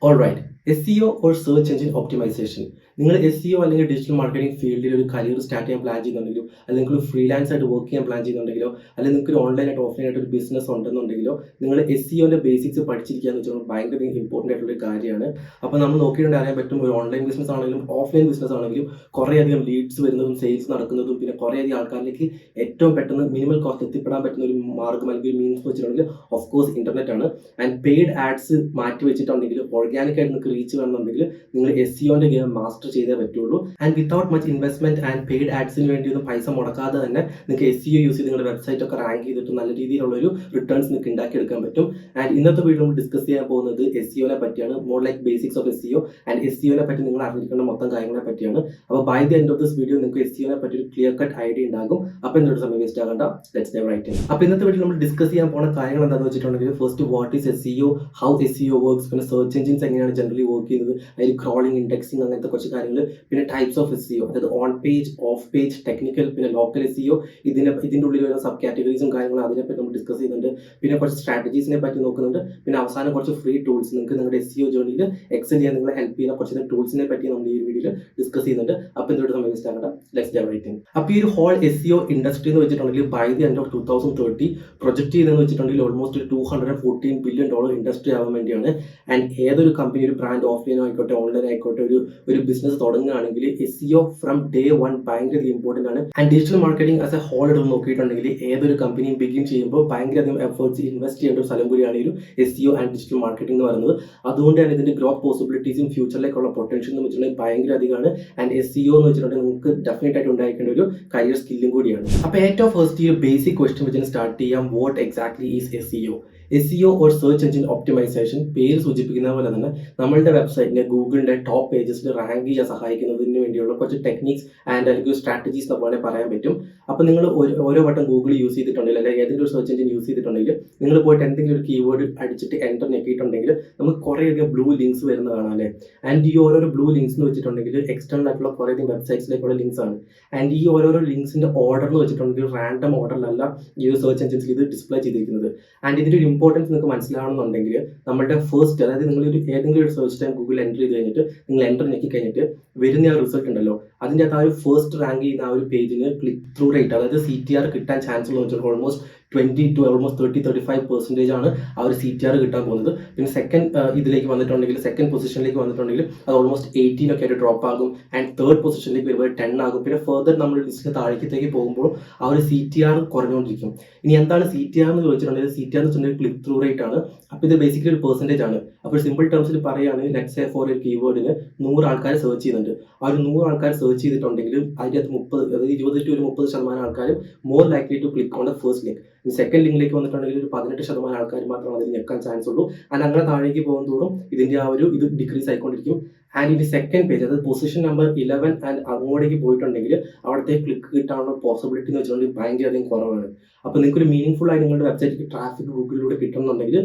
Alright. SEO or search engine optimization. നിങ്ങൾ SEO അല്ലെങ്കിൽ digital marketing ഫീൽഡിൽ ഒരു കരിയർ സ്റ്റാർട്ട് ചെയ്യാൻ പ്ലാൻ ചെയ്യുന്നുണ്ടെങ്കിലോ, അല്ലെങ്കിൽ നിങ്ങൾ ഫ്രീലാൻസ് ആയിട്ട് വർക്ക് ചെയ്യാൻ പ്ലാൻ ചെയ്യുന്നുണ്ടെങ്കിലോ, അല്ലെങ്കിൽ നിങ്ങൾക്ക് ഒരു ഓൺലൈൻ ആയിട്ട് ഓഫ്ലൈൻ ആയിട്ട് ഒരു ബിസിനസ് ഉണ്ടെന്നുണ്ടെങ്കിലോ, നിങ്ങൾ SEOന്റെ ബേസിക്സ് പഠിച്ചിരിക്കുക എന്ന് വെച്ചാൽ ഭയങ്കര ഇമ്പോർട്ടൻ്റ് ആയിട്ടുള്ള ഒരു കാര്യമാണ്. അപ്പോൾ നമ്മൾ നോക്കിയിട്ട് അറിയാൻ പറ്റും, ഒരു ഓൺലൈൻ ബിസിനസ് ആണെങ്കിലും ഓഫ്ലൈൻ ബിസിനസ് ആണെങ്കിലും കുറേയധികം ലീഡ്സ് വരുന്നതും സെയിൽസ് നടക്കുന്നതും പിന്നെ കുറേയധികം ആൾക്കാരിലേക്ക് ഏറ്റവും പെട്ടെന്ന് മിനിമൽ കോസ്റ്റ് എത്തിപ്പെടാൻ പറ്റുന്ന ഒരു മാർഗ്ഗം അല്ലെങ്കിൽ ഒരു മീൻസ് വെച്ചിട്ടുണ്ടെങ്കിൽ ഓഫ് കോഴ്സ് ഇന്റർനെറ്റ് ആണ്. ആൻഡ് പെയ്ഡ് ആഡ്സ് മാറ്റി വെച്ചിട്ടുണ്ടെങ്കിൽ ഓർഗാനിക് ആയിട്ട് നിങ്ങൾക്ക് റീച്ച് വേണമെന്നുണ്ടെങ്കിൽ നിങ്ങൾ SEOന്റെ ഗെയിം മാസ്റ്റർ ചെയ്തേ പറ്റുള്ളൂ. And without much investment and paid ആഡ്സിന് വേണ്ടി ഒന്നും പൈസ മുടക്കാതെ തന്നെ നിങ്ങൾക്ക് SEO യൂസ് ചെയ്ത് നിങ്ങളുടെ വെബ്സൈറ്റ് ഒക്കെ റാങ്ക് ചെയ്തിട്ട് നല്ല രീതിയിലുള്ള ഒരു റിട്ടേൺസ് നിങ്ങൾക്ക് ഉണ്ടാക്കിയെടുക്കാൻ പറ്റും. ആൻഡ് ഇന്നത്തെ വീഡിയോ നമ്മൾ ഡിസ്കസ് ചെയ്യാൻ പോകുന്നത് SEOനെ പറ്റിയാണ്. More like basics of SEO and SEOനെ പറ്റി നിങ്ങൾ അറിഞ്ഞിരിക്കേണ്ട മൊത്തം കാര്യങ്ങളെ പറ്റിയാണ്. അപ്പോൾ by the end of this video നിങ്ങൾക്ക് SEOനെ പറ്റി ഒരു ക്ലിയർ കട്ട് ഐഡിയ ഉണ്ടാകും. അപ്പോൾ എന്തൊരു സമയം വേസ്റ്റ് ആകണ്ട, ലെറ്റ്സ് ഡൈവ് റൈറ്റ് ഇൻ. അപ്പോൾ ഇന്നത്തെ വീഡിയോ നമ്മൾ ഡിസ്കസ് ചെയ്യാൻ പോകുന്ന കാര്യങ്ങൾ എന്താണെന്ന് വെച്ചിട്ടുണ്ടെങ്കിൽ first what is SEO, how SEO works, പിന്നെ സെർച്ച് എഞ്ചിൻസ് എങ്ങനെയാണ് ജനറലി വർക്ക് ചെയ്യുന്നത്, അതിൽ ക്രോളിംഗ്, ഇൻഡെക്സിംഗ് അങ്ങനത്തെ കുറച്ച് കാര്യങ്ങൾ, പിന്നെ ടൈപ്സ് ഓഫ് SEO, അതായത് on page, of page, technical, പിന്നെ ലോക്കൽ SEO, ഇതിൻ്റെ ഉള്ളിൽ വരുന്ന സബ് കാറ്റഗറീസും കാര്യങ്ങളും അതിനെപ്പറ്റി നമ്മൾ ഡിസ്കസ് ചെയ്യുന്നുണ്ട്. പിന്നെ കുറച്ച് സ്ട്രാറ്റജീസിനെ പറ്റി നോക്കുന്നുണ്ട്. പിന്നെ അവസാനം കുറച്ച് ഫ്രീ ടൂൾസ് നിങ്ങൾക്ക് നിങ്ങളുടെ SEO ജേർണിയിൽ എക്സൽ ചെയ്യാൻ നിങ്ങളെ ഹെൽപ്പ് ചെയ്യുന്ന കുറച്ച് ടൂൾസിനെ പറ്റി നമ്മൾ ഈ വീഡിയോയിൽ ഡിസ്കസ് ചെയ്യുന്നുണ്ട്. അപ്പോൾ എന്തൊരു സമയം വേസ്റ്റ് ആകണ്ട, ലെറ്റ്സ് ഡൈവ് റൈറ്റ് ഇൻ. അപ്പോൾ ഈ ഒരു ഹോൾ SEO ഇൻഡസ്ട്രി എന്ന് വെച്ചിട്ടുണ്ടെങ്കിൽ by the end of 2030 project ചെയ്തെന്ന് വെച്ചിട്ടുണ്ടെങ്കിൽ ഓൾമോസ്റ്റ് $214 ബില്യൺ ഇൻഡസ്ട്രി ആവാൻ വേണ്ടിയാണ്. ആൻഡ് ഏതൊരു കമ്പനി, ഒരു ബ്രാൻഡ് ഓഫ്ലൈൻ ആയിക്കോട്ടെ ഓൺലൈൻ ആയിക്കോട്ടെ ഒരു ബിസിനസ് തുടങ്ങുകയാണെങ്കിൽ SEO ഫ്രം ഡേ വൺ ഭയങ്കര ഇമ്പോർട്ടൻ്റ് ആണ്. And digital marketing as a whole എടുത്ത് നോക്കിയിട്ടുണ്ടെങ്കിൽ ഏതൊരു കമ്പനിയും ബിഗിൻ ചെയ്യുമ്പോൾ ഭയങ്കര അധികം എഫേർട്സ് ഇൻവെസ്റ്റ് ചെയ്യേണ്ട ഒരു സ്ഥലം കൂടിയാണ് ഈ ഒരു SEO ആൻഡ് ഡിജിറ്റൽ മാർക്കറ്റിംഗ് എന്ന് പറയുന്നത്. അതുകൊണ്ട് തന്നെ ഇതിന്റെ ഗ്രോത്ത് പോസിബിലിറ്റീസും ഫ്യൂച്ചറിലേക്കുള്ള പൊട്ടൻഷ്യൽ എന്ന് വെച്ചിട്ടുണ്ടെങ്കിൽ ഭയങ്കര അധികമാണ്. ആൻഡ് SEO എന്ന് വെച്ചിട്ടുണ്ടെങ്കിൽ നിങ്ങൾക്ക് ഡെഫിനറ്റ് ആയിട്ട് ഉണ്ടായിരിക്കേണ്ട ഒരു കരിയർ സ്കില്ലും കൂടിയാണ്. അപ്പോൾ ഏറ്റവും ഫസ്റ്റ് ഈ ബേസിക് ക്വസ്റ്റ്യൻ വെച്ച് സ്റ്റാർട്ട് ചെയ്യാം. What exactly is SEO? SEO or search engine optimization പേര് സൂചിപ്പിക്കുന്ന പോലെ തന്നെ നമ്മളുടെ വെബ്സൈറ്റിനെ ഗൂഗിളിന്റെ ടോപ്പ് പേജസിൽ റാങ്ക് ചെയ്യാൻ സഹായിക്കുന്നതിന് വേണ്ടിയുള്ള കുറച്ച് ടെക്നിക്സ് ആൻഡ് അല്ലെങ്കിൽ സ്ട്രാറ്റജീസ് എന്നൊക്കെ പറയാൻ പറ്റും. അപ്പോൾ നിങ്ങൾ ഓരോ വട്ടം ഗൂഗിൾ യൂസ് ചെയ്തിട്ടുണ്ടെങ്കിൽ അല്ലെങ്കിൽ ഏതെങ്കിലും ഒരു സെർച്ച് എഞ്ചിൻ യൂസ് ചെയ്തിട്ടുണ്ടെങ്കിൽ നിങ്ങൾ പോയിട്ട് എന്തെങ്കിലും ഒരു കീവേഡ് അടിച്ചിട്ട് എൻ്റർ ഞെക്കിയിട്ടുണ്ടെങ്കിൽ നമുക്ക് കുറേയധികം ബ്ലൂ ലിങ്ക്സ് വരുന്ന കാണാം അല്ലേ. ആൻഡ് ഈ ഓരോരോ ബ്ലൂ ലിങ്ക്സ് എന്ന് വെച്ചിട്ടുണ്ടെങ്കിൽ എക്സ്റ്റേണൽ ആയിട്ടുള്ള കുറേയധികം വെബ്സൈറ്റ്സിലേക്കുള്ള ലിങ്ക്സ് ആണ്. ആൻഡ് ഈ ഓരോരോ ലിങ്ക്സിന്റെ ഓർഡർ എന്ന് വെച്ചിട്ടുണ്ടെങ്കിൽ റാൻഡം ഓർഡറിലല്ല ഈ ഒരു സെർച്ച് എഞ്ചിൻസിൽ ഇത് ഡിസ്പ്ലേ ചെയ്തിരിക്കുന്നത്. ആൻഡ് ഇതിന്റെ ഒരു ഇമ്പോർട്ടൻസ് നിങ്ങൾക്ക് മനസ്സിലാവണമെന്നുണ്ടെങ്കിൽ നമ്മുടെ ഫസ്റ്റ്, അതായത് നിങ്ങൾ ഏതെങ്കിലും ഒരു സെർച്ച് ടൈം ഗൂഗിൾ എൻ്റർ ചെയ്ത് കഴിഞ്ഞിട്ട് നിങ്ങൾ എൻ്റർ ഞെക്കി കഴിഞ്ഞിട്ട് വരുന്ന ആ റിസൾട്ട് ഉണ്ടല്ലോ, അതിൻ്റെ അകത്ത് ആ ഒരു ഫസ്റ്റ് റാങ്ക് ചെയ്യുന്ന ആ ഒരു പേജിന് ക്ലിക്ക് ത്രൂ റേറ്റ്, അതായത് CTR കിട്ടാൻ ചാൻസ് ഉള്ള വെച്ചാൽ ഓൾമോസ്റ്റ് 20 to almost 30-35% ആണ് ആ ഒരു CTR കിട്ടാൻ പോകുന്നത്. പിന്നെ സെക്കൻഡ് ഇതിലേക്ക് വന്നിട്ടുണ്ടെങ്കിൽ, സെക്കൻഡ് പൊസിഷനിലേക്ക് വന്നിട്ടുണ്ടെങ്കിൽ അത് ഓൾമോസ്റ്റ് 18 ഒക്കെ ആയിട്ട് ഡ്രോപ്പ് ആകും. ആൻഡ് തേർഡ് പൊസിഷനിലേക്ക് വരുമ്പോൾ 10 ആകും. പിന്നെ ഫർദർ നമ്മൾ ലിസ്റ്റിന് താഴേക്ക് പോകുമ്പോൾ ആ ഒരു CTR കുറഞ്ഞുകൊണ്ടിരിക്കും. ഇനി എന്താണ് CTR എന്ന് ചോദിച്ചിട്ടുണ്ടെങ്കിൽ, CTR എന്ന് വെച്ചിട്ടുണ്ടെങ്കിൽ ക്ലിക്ക് ത്രൂ റേറ്റ് ആണ്. അപ്പോൾ ഇത് ബേസിക്കലി ഒരു പെർസെൻറ്റേജ് ആണ്. അപ്പോൾ സിമ്പിൾ ടേംസിൽ പറയുകയാണെങ്കിൽ ലെറ്റ്സ് സേ ഫോർ ഒരു കീവേഡിന് 100 ആൾക്കാർ സെർച്ച് ചെയ്യുന്നുണ്ട്. ആ ഒരു 100 ആൾക്കാർ സെർച്ച് ചെയ്തിട്ടുണ്ടെങ്കിൽ അതിൻ്റെ അകത്ത് 30, അതായത് 20 to 30% ആൾക്കാരും more likely to click on the first link. Second ലിങ്കിലേക്ക് വന്നിട്ടുണ്ടെങ്കിൽ ഒരു 18% ആൾക്കാർ മാത്രമാണ് അതിൽ ഞെക്കാൻ ചാൻസ് ഉള്ളൂ. ആൻഡ് അങ്ങനെ താഴേക്ക് പോകുന്നതോറും ഇതിന്റെ ആ ഒരു ഇത് ഡിക്രീസ് ആയിക്കൊണ്ടിരിക്കും. ആൻഡ് ഇനി സെക്കൻഡ് പേജ്, അതായത് പൊസിഷൻ നമ്പർ 11 ആൻഡ് അങ്ങോട്ടേക്ക് പോയിട്ടുണ്ടെങ്കിൽ അവിടുത്തെ ക്ലിക്ക് കിട്ടാനുള്ള പോസിബിലിറ്റി എന്ന് വെച്ചിട്ടുണ്ടെങ്കിൽ ഭയങ്കര അധികം കുറവാണ്. അപ്പോൾ നിങ്ങൾക്ക് ഒരു മീനിങ് ആയി നിങ്ങളുടെ വെബ്സൈറ്റിലേക്ക് ട്രാഫിക് ഗൂഗിളിലൂടെ കിട്ടുന്നുണ്ടെങ്കിൽ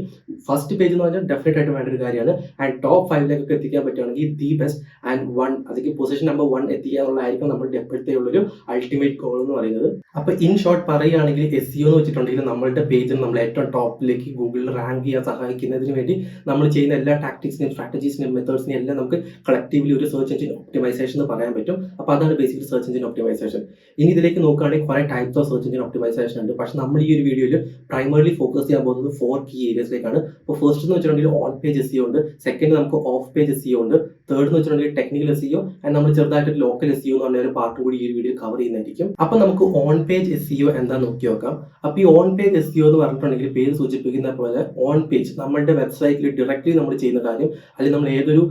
ഫസ്റ്റ് പേജ് എന്ന് പറഞ്ഞാൽ ഡെഫിനറ്റ് ആയിട്ട് വേണ്ട ഒരു കാര്യമാണ്. ആൻഡ് ടോപ്പ് 5 എത്തിക്കാൻ പറ്റുകയാണെങ്കിൽ ദി ബെസ്റ്റ്. ആൻഡ് 1, അതൊക്കെ പൊസിഷൻ നമ്പർ 1 എത്തിക്കാനുള്ളതായിരിക്കും നമ്മുടെ എപ്പോഴത്തെയുള്ളൊരു അൾട്ടിമേറ്റ് ഗോൾ എന്ന് പറയുന്നത്. അപ്പോൾ ഇൻ ഷോർട്ട് പറയുകയാണെങ്കിൽ SEO എന്ന് വെച്ചിട്ടുണ്ടെങ്കിൽ നമ്മളുടെ പേജിൽ നമ്മൾ ഏറ്റവും ടോപ്പിലേക്ക് ഗൂഗിളിൽ റാങ്ക് ചെയ്യാൻ സഹായിക്കുന്നതിന് വേണ്ടി നമ്മൾ ചെയ്യുന്ന എല്ലാ ടാക്ടിക്സിനെയും സ്ട്രാറ്റജീസിനെയും മെത്തേഡ്സിനെയും എല്ലാം നമുക്ക് കളക്റ്റീവ്ലി ഒരു സെർച്ച് എഞ്ചിൻ ഒപ്റ്റിമൈസേഷൻ എന്ന് പറയാൻ പറ്റും. അപ്പോൾ അതാണ് ബേസിക്കലി സെർച്ച് എഞ്ചിൻ ഒപ്റ്റിമൈസേഷൻ. ഇനി ഇതിലേക്ക് നോക്കുകയാണെങ്കിൽ കുറേ types of search engine optimization ഉണ്ട്. പക്ഷേ നമ്മൾ ഈ ഒരു വീഡിയോയിൽ പ്രൈമർലി ഫോക്കസ് ചെയ്യാൻ പോകുന്നത് 4 കീ ഏരിയസിലേക്കാണ്. അപ്പോൾ ഫസ്റ്റ് എന്ന് വെച്ചിട്ടുണ്ടെങ്കിൽ ഓൺ പേജ് SEO ഉണ്ട്, സെക്കൻഡ് നമുക്ക് ഓഫ് പേജ് SEO ഉണ്ട്, തേർഡ് എന്ന് വെച്ചിട്ടുണ്ടെങ്കിൽ ടെക്നിക്കൽ SEO, ആൻഡ് നമ്മൾ ചെറുതായിട്ട് ലോക്കൽ SEO എന്ന് പറഞ്ഞ ഒരു പാർട്ട് കൂടി ഈ ഒരു വീഡിയോ കവർ ചെയ്യുന്നതായിരിക്കും. അപ്പോൾ നമുക്ക് ഓൺ പേജ് SEO എന്താണെന്ന് നോക്കി നോക്കാം. അപ്പോൾ ഈ ഓൺ പേജ് SEO എന്ന് പറഞ്ഞിട്ടുണ്ടെങ്കിൽ പേര് സൂചിപ്പിക്കുന്ന പോലെ ഓൺ പേജ് നമ്മുടെ വെബ്സൈറ്റിൽ ഡയറക്റ്റ്ലി നമ്മൾ ചെയ്യുന്ന കാര്യം, അല്ലെങ്കിൽ നമ്മൾ ഏതൊരു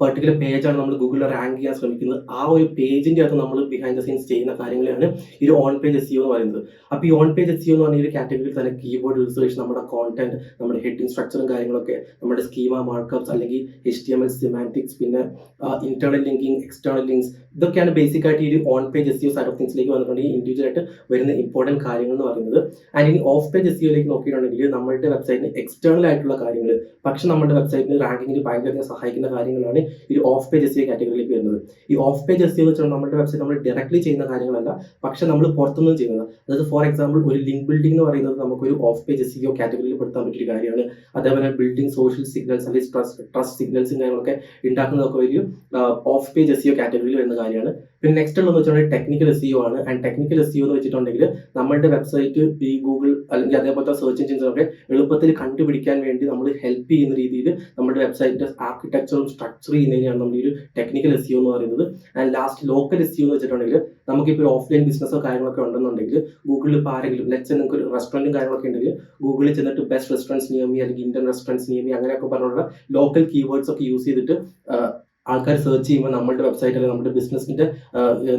പെർട്ടിക്കുലർ പേജാണ് നമ്മൾ ഗൂഗിളിൽ റാങ്ക് ചെയ്യാൻ ശ്രമിക്കുന്നത്, ആ ഒരു പേജിന്റെ അകത്ത് നമ്മൾ ബിഹൈൻഡ് ദ സീൻസ് ചെയ്യുന്ന കാര്യങ്ങളാണ് ഈ ഒരു ഓൺ പേജ് SEO എന്ന് പറയുന്നത്. അപ്പോൾ ഈ ഓൺ പേജ് SEO എന്ന് പറഞ്ഞ ഒരു കാറ്റഗറിയിൽ തന്നെ കീബോർഡ് റിസർച്ച്, നമ്മുടെ കോണ്ടന്റ്, നമ്മുടെ ഹെഡിങ് സ്ട്രക്ചറും കാര്യങ്ങളൊക്കെ, നമ്മുടെ സ്കീമ മാർക്കപ്സ് അല്ലെങ്കിൽ HTML സിമാന്റിക്സ്, പിന്നെ ഇന്റേണൽ ലിങ്കിങ്, എക്സ്റ്റേണൽ ലിങ്ക്സ്, ഇതൊക്കെയാണ് ബേസിക് ആയിട്ട് ഈ ഒരു on page SEO side of തിങ്സിലേക്ക് വന്നിട്ടുണ്ടെങ്കിൽ ഇൻഡിവിജ്വൽ ആയിട്ട് വരുന്ന ഇമ്പോർട്ടൻറ്റ് കാര്യങ്ങൾ എന്ന് പറയുന്നത്. ആൻഡ് ഇനി ഓഫ് പേജ് SEOയിലേക്ക് നോക്കിയിട്ടുണ്ടെങ്കിൽ നമ്മളുടെ വെബ്സൈറ്റിന് എക്സ്റ്റേണൽ ആയിട്ടുള്ള കാര്യങ്ങൾ, പക്ഷെ നമ്മുടെ വെബ്സൈറ്റിന് റാങ്കിങ്ങിന് ഭയങ്കര സഹായിക്കുന്ന കാര്യങ്ങളാണ് ഈ ഓഫ് പേജ് SEO കാറ്റഗറിയിലേക്ക് വരുന്നത്. ഈ ഓഫ് പേജ് SEO എന്ന് വെച്ചാൽ നമ്മുടെ വെബ്സൈറ്റ് നമ്മൾ ഡയറക്ട്ലി ചെയ്യുന്ന കാര്യങ്ങളല്ല, പക്ഷെ നമ്മൾ പുറത്തുനിന്ന് ചെയ്യുന്നത്. അതായത് ഫോർ എക്സാമ്പിൾ ഒരു ലിങ്ക് ബിൽഡിംഗ് എന്ന് പറയുന്നത് നമുക്കൊരു ഓഫ് പേജ് SEO കാറ്റഗറിയിൽ പെടുത്താൻ പറ്റിയ കാര്യമാണ്. അതേപോലെ ബിൽഡിംഗ് സോഷ്യൽ സിഗ്നൽസ് അല്ലെങ്കിൽ ട്രസ്റ്റ് സിഗ്നൽസും കാര്യങ്ങളൊക്കെ ഉണ്ടാക്കുന്നതൊക്കെ ഒരു ഓഫ് പേജ് SEO കാറ്റഗറിയിൽ വരുന്ന കാര്യമാണ്. പിന്നെ നെക്സ്റ്റ് ഉള്ളതെന്ന് വെച്ചിട്ടുണ്ടെങ്കിൽ ടെക്നിക്കൽ SEO ആണ്. ആൻഡ് ടെക്നിക്കൽ SEO എന്ന് വെച്ചിട്ടുണ്ടെങ്കിൽ നമ്മുടെ വെബ്സൈറ്റ് ഈ ഗൂഗിൾ അല്ലെങ്കിൽ അതേപോലത്തെ സെർച്ച് എഞ്ചിൻസൊക്കെ എളുപ്പത്തിൽ കണ്ടുപിടിക്കാൻ വേണ്ടി നമ്മൾ ഹെൽപ്പ് ചെയ്യുന്ന രീതിയിൽ നമ്മുടെ വെബ്സൈറ്റിന്റെ ആർക്കിടെക്ചറും സ്ട്രക്ചർ ചെയ്യുന്നതിനാണ് നമ്മൾ ഈ ഒരു ടെക്നിക്കൽ SEO എന്ന് പറയുന്നത്. ആൻഡ് ലാസ്റ്റ് ലോക്കൽ SEO എന്ന് വെച്ചിട്ടുണ്ടെങ്കിൽ നമുക്കിപ്പോൾ ഓഫ്ലൈൻ ബിസിനസ്സോ കാര്യങ്ങളൊക്കെ ഉണ്ടെന്നുണ്ടെങ്കിൽ ഗൂഗിളിൽ ഇപ്പോൾ ആരെങ്കിലും നിങ്ങൾക്ക് ഒരു റെസ്റ്റോറൻറ്റും കാര്യങ്ങളൊക്കെ ഉണ്ടെങ്കിൽ ഗൂഗിളിൽ ചെന്നിട്ട് ബെസ്റ്റ് റെസ്റ്റോറൻറ്റ്സ് നിയർ മീ അല്ലെങ്കിൽ ഇന്ത്യൻ റെസ്റ്റോറൻറ്റ്സ് നിയർ മീ അങ്ങനെയൊക്കെ പറഞ്ഞുള്ള ലോക്കൽ കീവേഡ്സ് ഒക്കെ യൂസ് ചെയ്തിട്ട് ആൾക്കാർ സെർച്ച് ചെയ്യുമ്പോൾ നമ്മുടെ വെബ്സൈറ്റ് അല്ലെങ്കിൽ നമ്മുടെ ബിസിനസിന്റെ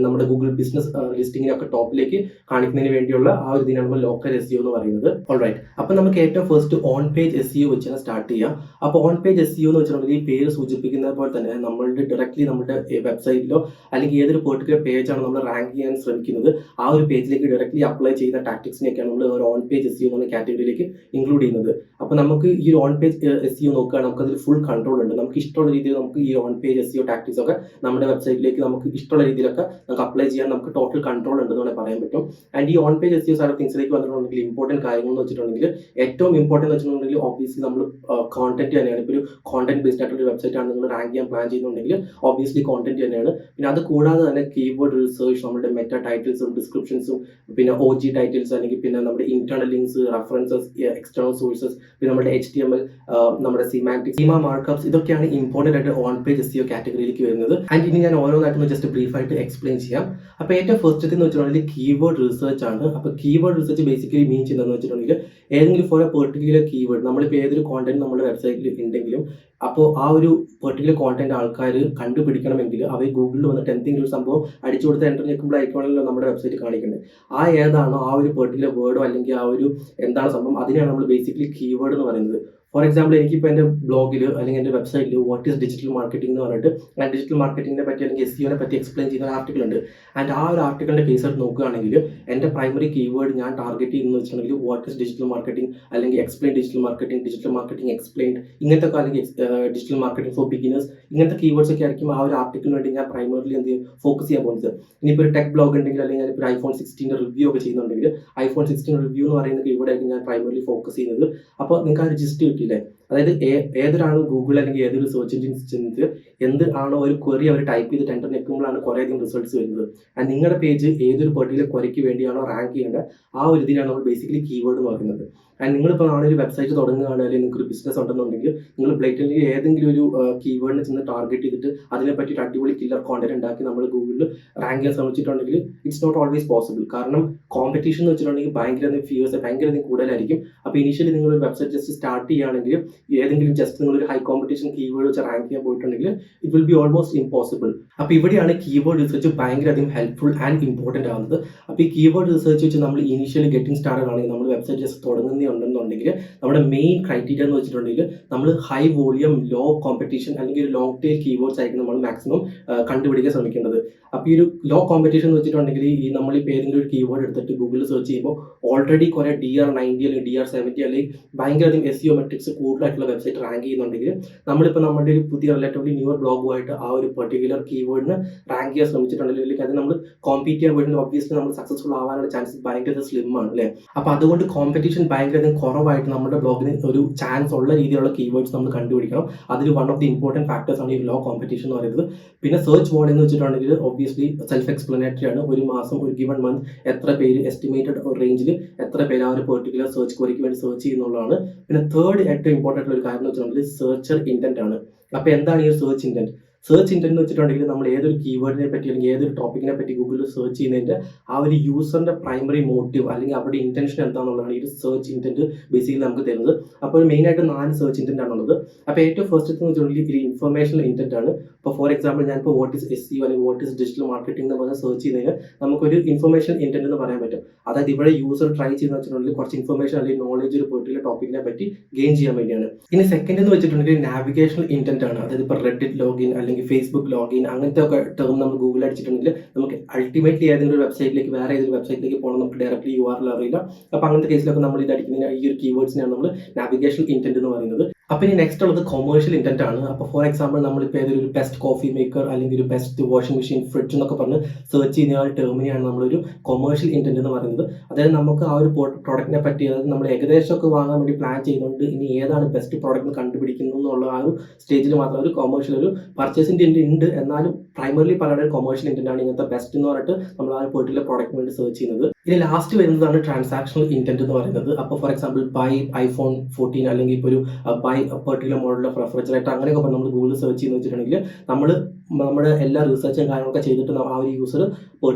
നമ്മുടെ ഗൂഗിൾ ബിസിനസ് ലിസ്റ്റിങ്ങിനൊക്കെ ടോപ്പിലേക്ക് കാണിക്കുന്നതിന് വേണ്ടിയുള്ള ആ ഒരു ഇതിനാണ് നമ്മൾ ലോക്കൽ SEO എന്ന് പറയുന്നത്. ഓൾറൈറ്റ്, അപ്പോൾ നമുക്ക് ഏറ്റവും ഫസ്റ്റ് ഓൺ പേജ് SEO വെച്ചാണ് സ്റ്റാർട്ട് ചെയ്യാം. അപ്പോൾ ഓൺ പേജ് SEO എന്ന് വെച്ചിട്ടുണ്ടെങ്കിൽ ഈ പേര് സൂചിപ്പിക്കുന്ന പോലെ തന്നെ നമ്മളുടെ ഡയറക്ട്ലി നമ്മുടെ വെബ്സൈറ്റിലോ അല്ലെങ്കിൽ ഏതൊരു പെർട്ടിക്കുലർ പേജാണ് നമ്മൾ റാങ്ക് ചെയ്യാൻ ശ്രമിക്കുന്നത് ആ ഒരു പേജിലേക്ക് ഡയറക്ട്ലി അപ്ലൈ ചെയ്യുന്ന ടാക്ടിക്സിനെയൊക്കെയാണ് നമ്മൾ ഒരു ഓൺ പേജ് SEO എന്ന കാറ്റഗറിയിലേക്ക് ഇൻക്ലൂഡ് ചെയ്യുന്നത്. അപ്പോൾ നമുക്ക് ഈ ഒരു ഓൺ പേജ് SEO നോക്കുകയാണെങ്കിൽ നമുക്കതിൽ ഫുൾ കൺട്രോൾ ഉണ്ട്. നമുക്ക് ഇഷ്ടമുള്ള രീതിയിൽ നമുക്ക് ഈ ഓൺ പേജ് SEO ടാക്ടിക്സ് ഒക്കെ നമ്മുടെ വെബ്സൈറ്റിലേക്ക് നമുക്ക് ഇഷ്ടമുള്ള രീതിയിലൊക്കെ നമുക്ക് അപ്ലൈ ചെയ്യാൻ നമുക്ക് ടോട്ടൽ കൺട്രോൾ ഉണ്ടെന്ന് പറയാൻ പറ്റും. ആൻഡ് ഈ on page SEO side of തിങ്സിലേക്ക് വന്നിട്ടുണ്ടെങ്കിൽ ഇമ്പോർട്ടൻറ്റ് കാര്യങ്ങൾ എന്ന് വെച്ചിട്ടുണ്ടെങ്കിൽ ഏറ്റവും ഇമ്പോർട്ടൻറ്റ് എന്ന് വെച്ചിട്ടുണ്ടെങ്കിൽ ഒബ്വിയസ്ലി നമ്മൾ കോണ്ടന്റ് തന്നെയാണ്. ഇപ്പോൾ ഒരു കോണ്ടന്റ് ബേസ്ഡ് ആയിട്ടുള്ള വെബ്സൈറ്റ് ആണ് നിങ്ങൾ റാങ്ക് ചെയ്യാൻ പ്ലാൻ ചെയ്യുന്നുണ്ടെങ്കിൽ ഒബ്വിയസ്ലി കോണ്ടന്റ് തന്നെയാണ്. പിന്നെ അത് കൂടാതെ തന്നെ കീവേഡ് റിസർച്ച്, നമ്മുടെ മെറ്റ ടൈറ്റിൽസും ഡിസ്ക്രിപ്ഷൻസും പിന്നെ OG ടൈറ്റിൽസ് അല്ലെങ്കിൽ പിന്നെ നമ്മുടെ internal links, references, external sources, പിന്നെ നമ്മുടെ HTML, നമ്മുടെ സിമാന്റിക്സ്, സ്കീമ മാർക്കപ്സ്, ഇതൊക്കെയാണ് ഇമ്പോർട്ടൻ്റ് ആയിട്ട് ഓൺ പേജ് SEO കാറ്റഗറിയിലേക്ക് വരുന്നത്. ആൻഡ് ഇനി ഞാൻ ഓരോന്നായിട്ടൊന്ന് ജസ്റ്റ് ബ്രീഫായിട്ട് എക്സ്പ്ലെയിൻ ചെയ്യാം. അപ്പോൾ ഏറ്റവും ഫസ്റ്റ് എന്ന് വെച്ചിട്ടുണ്ടെങ്കിൽ കീവേഡ് റിസർച്ച് ആണ്. അപ്പോൾ കീവേഡ് റിസർച്ച് ബേസിക്കലി മീൻ ചെയ്യുന്നതെന്ന് വെച്ചിട്ടുണ്ടെങ്കിൽ ഏതെങ്കിലും ഫോർ എ പെർട്ടിക്കുലർ കീവേഡ് നമ്മളിപ്പോൾ ഏതൊരു കോണ്ടന്റ് നമ്മുടെ വെബ്സൈറ്റിൽ ഉണ്ടെങ്കിലും അപ്പോൾ ആ ഒരു പെർട്ടിക്കുലർ കോണ്ടന്റ് ആൾക്കാർ കണ്ടുപിടിക്കണമെങ്കിൽ അവർ ഗൂഗിളിൽ വന്നിട്ട് എന്തെങ്കിലും ഒരു സംഭവം അടിച്ചു കൊടുത്ത് എൻ്റർ ഞെക്കുമ്പോൾ ആയിക്കോണല്ലോ നമ്മുടെ വെബ്സൈറ്റ് കാണിക്കുന്നത്. ആ ഏതാണോ ആ ഒരു പെർട്ടിക്കുലർ വേർഡോ അല്ലെങ്കിൽ ആ ഒരു എന്താണ് സംഭവം അതിനെയാണ് നമ്മൾ ബേസിക്കലി കീവേഡ് എന്ന് പറയുന്നത്. ഫോർ എക്സാമ്പിൾ എനിക്കിപ്പോൾ എൻ്റെ ബ്ലോഗിൽ അല്ലെങ്കിൽ എൻ്റെ വെബ്സൈറ്റിൽ വാട്ട് ഈസ് ഡിജിറ്റൽ മാർക്കറ്റിംഗ് എന്ന് പറഞ്ഞിട്ട് ഞാൻ ഡിജിറ്റൽ മാർക്കറ്റിങ്ങിനെ പറ്റി അല്ലെങ്കിൽ SEOനെ പറ്റി എക്സ്പ്ലെയിൻ ചെയ്യുന്ന ഒരു ആർട്ടിക്കിൾ ഉണ്ട്. ആൻഡ് ആ ഒരു ആർട്ടിക്കിളിൻ്റെ കേസ് എടുത്ത് നോക്കുകയാണെങ്കിൽ എൻ്റെ പ്രൈമറി കീവേഡ് ഞാൻ ടാർഗറ്റ് ചെയ്യുന്നത് വെച്ചിട്ടുണ്ടെങ്കിൽ വാട്ട് ഈസ് ഡിജിറ്റൽ മാർക്കറ്റിംഗ് അല്ലെങ്കിൽ എക്സ്പ്ലെയിൻ ഡിജിറ്റൽ മാർക്കറ്റിംഗ് എക്സ്പ്ലെയിൻഡ് ഇങ്ങനത്തെ അല്ലെങ്കിൽ ഡിജിറ്റൽ മാർക്കറ്റിംഗ് ഫോർ ബിഗിനേഴ്സ് ഇങ്ങനത്തെ കീവേഡ്സ് ഒക്കെ ആയിരിക്കും ആ ഒരു ആർട്ടിക്കിളിന് വേണ്ടി ഞാൻ പ്രൈമറിലി എന്ത് ചെയ്യും ഫോക്കസ് ചെയ്യാൻ പോകുന്നത്. ഇനിയിപ്പോൾ ഒരു ടെക് ബ്ലോഗ് ഉണ്ടെങ്കിൽ അല്ലെങ്കിൽ ഞാനിപ്പോൾ iPhone 16 റിവ്യൂ ഒക്കെ ചെയ്യുന്നുണ്ടെങ്കിൽ iPhone 16 റിവ്യൂ എന്ന് പറയുന്ന കീവേഡ് ആയിരിക്കും ഞാൻ പ്രൈമറിലി ഫോക്കസ് ചെയ്യുന്നത്. അപ്പോൾ നിങ്ങൾക്ക് ആ ഒരു ജിസ്റ്റ് കിട്ടിയില്ലേ? അതായത് ഏതൊരാണ് ഗൂഗിൾ അല്ലെങ്കിൽ ഏതൊരു സെർച്ച് എഞ്ചിൻ ചെന്നിട്ട് എന്ത് ആണോ ഒരു ക്വറി അവർ ടൈപ്പ് ചെയ്തിട്ട് എൻ്റർ ഞെക്കുമ്പോഴാണ് കുറേയധികം റിസൾട്ട്സ് വരുന്നത്. ആൻഡ് നിങ്ങളുടെ പേജ് ഏതൊരു പെർട്ടിക്കുലർ ക്വറിക്ക് വേണ്ടിയാണോ റാങ്ക് ചെയ്യേണ്ടത് ആ ഒരു ഇതിനാണ് നമ്മൾ ബേസിക്കലി കീവേഡ് എന്ന് പറയുന്നത്. ആൻഡ് നിങ്ങളിപ്പോൾ ആണെങ്കിൽ വെബ്സൈറ്റ് തുടങ്ങുകയാണ് അല്ലെങ്കിൽ നിങ്ങൾക്ക് ഒരു ബിസിനസ് ഉണ്ടെന്നുണ്ടെങ്കിൽ നിങ്ങൾ ബ്ലൈറ്റൻലി ഏതെങ്കിലും ഒരു കീവേഡിനെ ചെന്ന് ടാർഗറ്റ് ചെയ്തിട്ട് അതിനെപ്പറ്റി ഒരു അടിപൊളി കില്ലർ കോണ്ടന്റ് ഉണ്ടാക്കി നമ്മൾ ഗൂഗിളിൽ റാങ്ക് ചെയ്യാൻ ശ്രമിച്ചിട്ടുണ്ടെങ്കിൽ ഇറ്റ്സ് നോട്ട് ഓൾവേസ് പോസിബിൾ. കാരണം കോമ്പറ്റീഷൻ എന്ന് വെച്ചിട്ടുണ്ടെങ്കിൽ ഭയങ്കര കൂടുതലായിരിക്കും. അപ്പോൾ ഇനീഷ്യലി നിങ്ങൾ ഒരു വെബ്സൈറ്റ് ജസ്റ്റ് സ്റ്റാർട്ട് ചെയ്യുകയാണെങ്കിൽ ഏതെങ്കിലും ജസ്റ്റ് നിങ്ങളൊരു ഹൈ കോമ്പറ്റീഷൻ കീവേഡ് വെച്ച് റാങ്ക് ചെയ്യാൻ പോയിട്ടുണ്ടെങ്കിൽ it will be almost impossible. അപ്പോൾ ഇവിടെയാണ് കീവേഡ് റിസർച്ച് ഭയങ്കരധികം ഹെൽപ്ഫുൾ ആൻഡ് ഇമ്പോർട്ടൻ്റ് ആവുന്നത്. അപ്പോൾ ഈ കീവേഡ് റിസർച്ച് വെച്ച് നമ്മൾ ഇനീഷ്യലി ഗെറ്റിംഗ് സ്റ്റാർട്ടഡ് ആണെങ്കിൽ നമ്മൾ വെബ്സൈറ്റ് ജസ്റ്റ് തുടങ്ങുന്നുണ്ടെന്നുണ്ടെങ്കിൽ നമ്മുടെ മെയിൻ ക്രൈറ്റീരിയ എന്ന് വെച്ചിട്ടുണ്ടെങ്കിൽ നമ്മൾ ഹൈ വോളിയം ലോ കോമ്പറ്റീഷൻ അല്ലെങ്കിൽ ഒരു ലോങ് ടെയിൽ കീവേഡ്സ് ആയിരിക്കും നമ്മൾ മാക്സിമം കണ്ടുപിടിക്കാൻ ശ്രമിക്കേണ്ടത്. അപ്പോൾ ഈ ഒരു ലോ കോമ്പറ്റീഷൻ എന്ന് വെച്ചിട്ടുണ്ടെങ്കിൽ ഈ നമ്മളിപ്പോൾ ഏതെങ്കിലും ഒരു കീവേഡ് എടുത്തിട്ട് ഗൂഗിളിൽ സെർച്ച് ചെയ്യുമ്പോൾ ഓൾറെഡി കുറേ DR90 അല്ലെങ്കിൽ DR70 അല്ലെങ്കിൽ ഭയങ്കരധികം SEO മെട്രിക്സ് കൂടുതലായിട്ടുള്ള വെബ്സൈറ്റ് റാങ്ക് ചെയ്യുന്നുണ്ടെങ്കിൽ നമ്മളിപ്പോൾ നമ്മുടെ ഒരു പുതിയ റിലേറ്റീവ്ലി ന്യൂവർ ബ്ലോഗുമായിട്ട് ആ ഒരു പെർട്ടിക്കുലർ കീവേഡിന് റാങ്ക് ചെയ്യാൻ ശ്രമിച്ചിട്ടുണ്ടെങ്കിൽ അല്ലെങ്കിൽ അത് നമ്മൾ കോമ്പീറ്റ് ചെയ്യാൻ പോയിട്ട് ഒബ്വിയസ്ലി നമ്മൾ സക്സസ്ഫുൾ ആവാനുള്ള ചാൻസസ് ഭയങ്കര സ്ലിം ആണ് അല്ലേ. അപ്പോൾ അതുകൊണ്ട് കോമ്പറ്റീഷൻ ഭയങ്കര കുറവായിട്ട് നമ്മുടെ ബ്ലോഗിന് ഒരു ചാൻസ് ഉള്ള രീതിയിലുള്ള കീവേഡ്സ് നമ്മൾ കണ്ടുപിടിക്കണം. അതിൽ one of the important factors ആണ് ഈ ലോ കോമ്പറ്റീഷൻ എന്ന് പറയുന്നത്. പിന്നെ സെർച്ച് വോളിയം എന്ന് വെച്ചിട്ടുണ്ടെങ്കിൽ ഒബ്വിയസ്ലി സെൽഫ് എക്സ്പ്ലനേറ്ററി ആണ്. ഒരു മാസം ഒരു ഗിവൺ മന്ത് എത്ര പേര് എസ്റ്റിമേറ്റഡ് റേഞ്ചിൽ എത്ര പേര് ആ ഒരു പെർട്ടിക്കുലർ സെർച്ച് ക്വറിക്ക് വേണ്ടി സെർച്ച് ചെയ്യുന്നുള്ളതാണ്. പിന്നെ തേർഡ് ഏറ്റവും ഇമ്പോർട്ടൻ്റ് ആയിട്ടുള്ള ഒരു കാര്യം എന്ന് വെച്ചിട്ടുണ്ടെങ്കിൽ സെർച്ചർ ഇൻറ്റന്റ് ആണ്. അപ്പോൾ എന്താണ് ഈ ഒരു സെർച്ച് ഇൻറ്റന്റ്? സെർച്ച് ഇൻറ്റന്റ് എന്ന് വെച്ചിട്ടുണ്ടെങ്കിൽ നമ്മൾ ഏതൊരു കീവേഡിനെ പറ്റി അല്ലെങ്കിൽ ഏതൊരു ടോപ്പിക്കിനെ പറ്റി ഗൂഗിളിൽ സെർച്ച് ചെയ്യുന്നതിൻ്റെ ആ ഒരു യൂസറിന്റെ പ്രൈമറി മോട്ടീവ് അല്ലെങ്കിൽ അവരുടെ ഇന്റൻഷൻ എന്താണെന്നുള്ളതാണ് ഈ ഒരു സെർച്ച് ഇൻറ്റന്റ് ബേസിക്കലി നമുക്ക് തരുന്നത്. അപ്പോൾ മെയിൻ ആയിട്ട് 4 സെർച്ച് ഇൻറ്റന്റ് ആണുള്ളത്. അപ്പോൾ ഏറ്റവും ഫസ്റ്റ് എന്ന് വെച്ചിട്ടുണ്ടെങ്കിൽ ഒരു ഇൻഫർമേഷണൽ ഇൻറ്റന്റ് ആണ്. ഇപ്പോൾ ഫോർ എക്സാമ്പിൾ ഞാനിപ്പോൾ വാട്ട് ഈസ് SEO അല്ലെങ്കിൽ വാട്ട് ഈസ് ഡിജിറ്റൽ മാർക്കറ്റിംഗ് എന്ന് പറഞ്ഞാൽ സെർച്ച് ചെയ്യുന്നതിന് നമുക്കൊരു ഇൻഫർമേഷൻ ഇൻറ്റന്റ് എന്ന് പറയാൻ പറ്റും. അതായത് ഇവിടെ യൂസർ ട്രൈ ചെയ്യുന്ന വെച്ചിട്ടുണ്ടെങ്കിൽ കുറച്ച് ഇൻഫർമേഷൻ അല്ലെങ്കിൽ നോളേജ് ഒരു പെർട്ടിക്കുലർ ടോപ്പിക്കിനെ പറ്റി ഗെയിൻ ചെയ്യാൻ വേണ്ടിയാണ്. ഇനി സെക്കൻഡ് എന്ന് വെച്ചിട്ടുണ്ടെങ്കിൽ നാവിഗേഷണൽ ഇൻറ്റന്റ് ആണ്. അതായത് ഇപ്പോൾ റെഡിറ്റ് ലോഗിൻ അല്ലെങ്കിൽ ഫേസ്ബുക്ക് ലോഗിൻ അങ്ങനത്തെ ഒക്കെ ടേം നമ്മൾ ഗൂഗിൾ അടിച്ചിട്ടുണ്ടെങ്കിൽ നമുക്ക് അൾട്ടിമേറ്റ്ലി ഏതെങ്കിലും ഒരു വെബ്സൈറ്റിലേക്ക് വേറെ ഏതൊരു വെബ്സൈറ്റിലേക്ക് പോകണം നമുക്ക് ഡയറക്റ്റ്ലി URL അറിയില്ല. അപ്പോൾ അങ്ങനത്തെ കേസിലൊക്കെ നമ്മൾ ഇത് അടിക്കുന്നതിന് ഈ ഒരു കീവേഡ്സിനാണ് നമ്മൾ നാവിഗേഷണൽ ഇൻറ്റന്റ് എന്ന് പറയുന്നത്. അപ്പോൾ ഇനി നെക്സ്റ്റ് ഉള്ളത് കൊമേഴ്ഷ്യൽ ഇൻറ്റന്റ് ആണ്. അപ്പോൾ ഫോർ എക്സാമ്പിൾ നമ്മളിപ്പോൾ ഏതൊരു ബെസ്റ്റ് കോഫി മേക്കർ അല്ലെങ്കിൽ ഒരു ബെസ്റ്റ് വാഷിംഗ് മെഷീൻ, ഫ്രിഡ്ജ് എന്നൊക്കെ പറഞ്ഞ് സെർച്ച് ചെയ്യുന്ന ആ ഒരു ടേമിനെയാണ് നമ്മളൊരു കൊമേഴ്ഷ്യൽ ഇൻറ്റന്റ് എന്ന് പറയുന്നത്. അതായത് നമുക്ക് ആ ഒരു പ്രോഡക്റ്റിനെ പറ്റി, അതായത് നമ്മൾ ഏകദേശമൊക്കെ വാങ്ങാൻ വേണ്ടി പ്ലാൻ ചെയ്യുന്നുണ്ട്, ഇനി ഏതാണ് ബെസ്റ്റ് പ്രോഡക്റ്റ് കണ്ടുപിടിക്കുന്നു എന്നുള്ള ആ ഒരു സ്റ്റേജിൽ മാത്രം ഒരു കൊമേഴ്ഷ്യൽ ഒരു പർച്ചേസ് ഇൻറ്റന്റ് ഉണ്ട്. എന്നാലും പ്രൈമറിലി പറയുന്ന ഒരു കൊമേഴ്ഷ്യൽ ഇൻറ്റന്റ് ആണ് ഇങ്ങനത്തെ ബെസ്റ്റ് എന്ന് പറഞ്ഞിട്ട് നമ്മൾ ആ ഒരു പെർട്ടിക്കുലർ പ്രോഡക്റ്റിന് വേണ്ടി സെർച്ച് ചെയ്യുന്നത്. ഇനി ലാസ്റ്റ് വരുന്നതാണ് ട്രാൻസാക്ഷണൽ ഇൻറ്റന്റ് എന്ന് പറയുന്നത്. അപ്പോൾ ഫോർ എക്സാമ്പിൾ ബൈ iPhone 14 അല്ലെങ്കിൽ ഇപ്പോൾ ഒരു buy particular model of refrigerator അങ്ങനെയൊക്കെ പറഞ്ഞ് നമ്മൾ ഗൂഗിൾ സെർച്ച് ചെയ്യുന്ന വെച്ചിട്ടുണ്ടെങ്കിൽ നമ്മൾ നമ്മുടെ എല്ലാ റിസർച്ചും കാര്യങ്ങളൊക്കെ ചെയ്തിട്ട് ആ ഒരു യൂസർ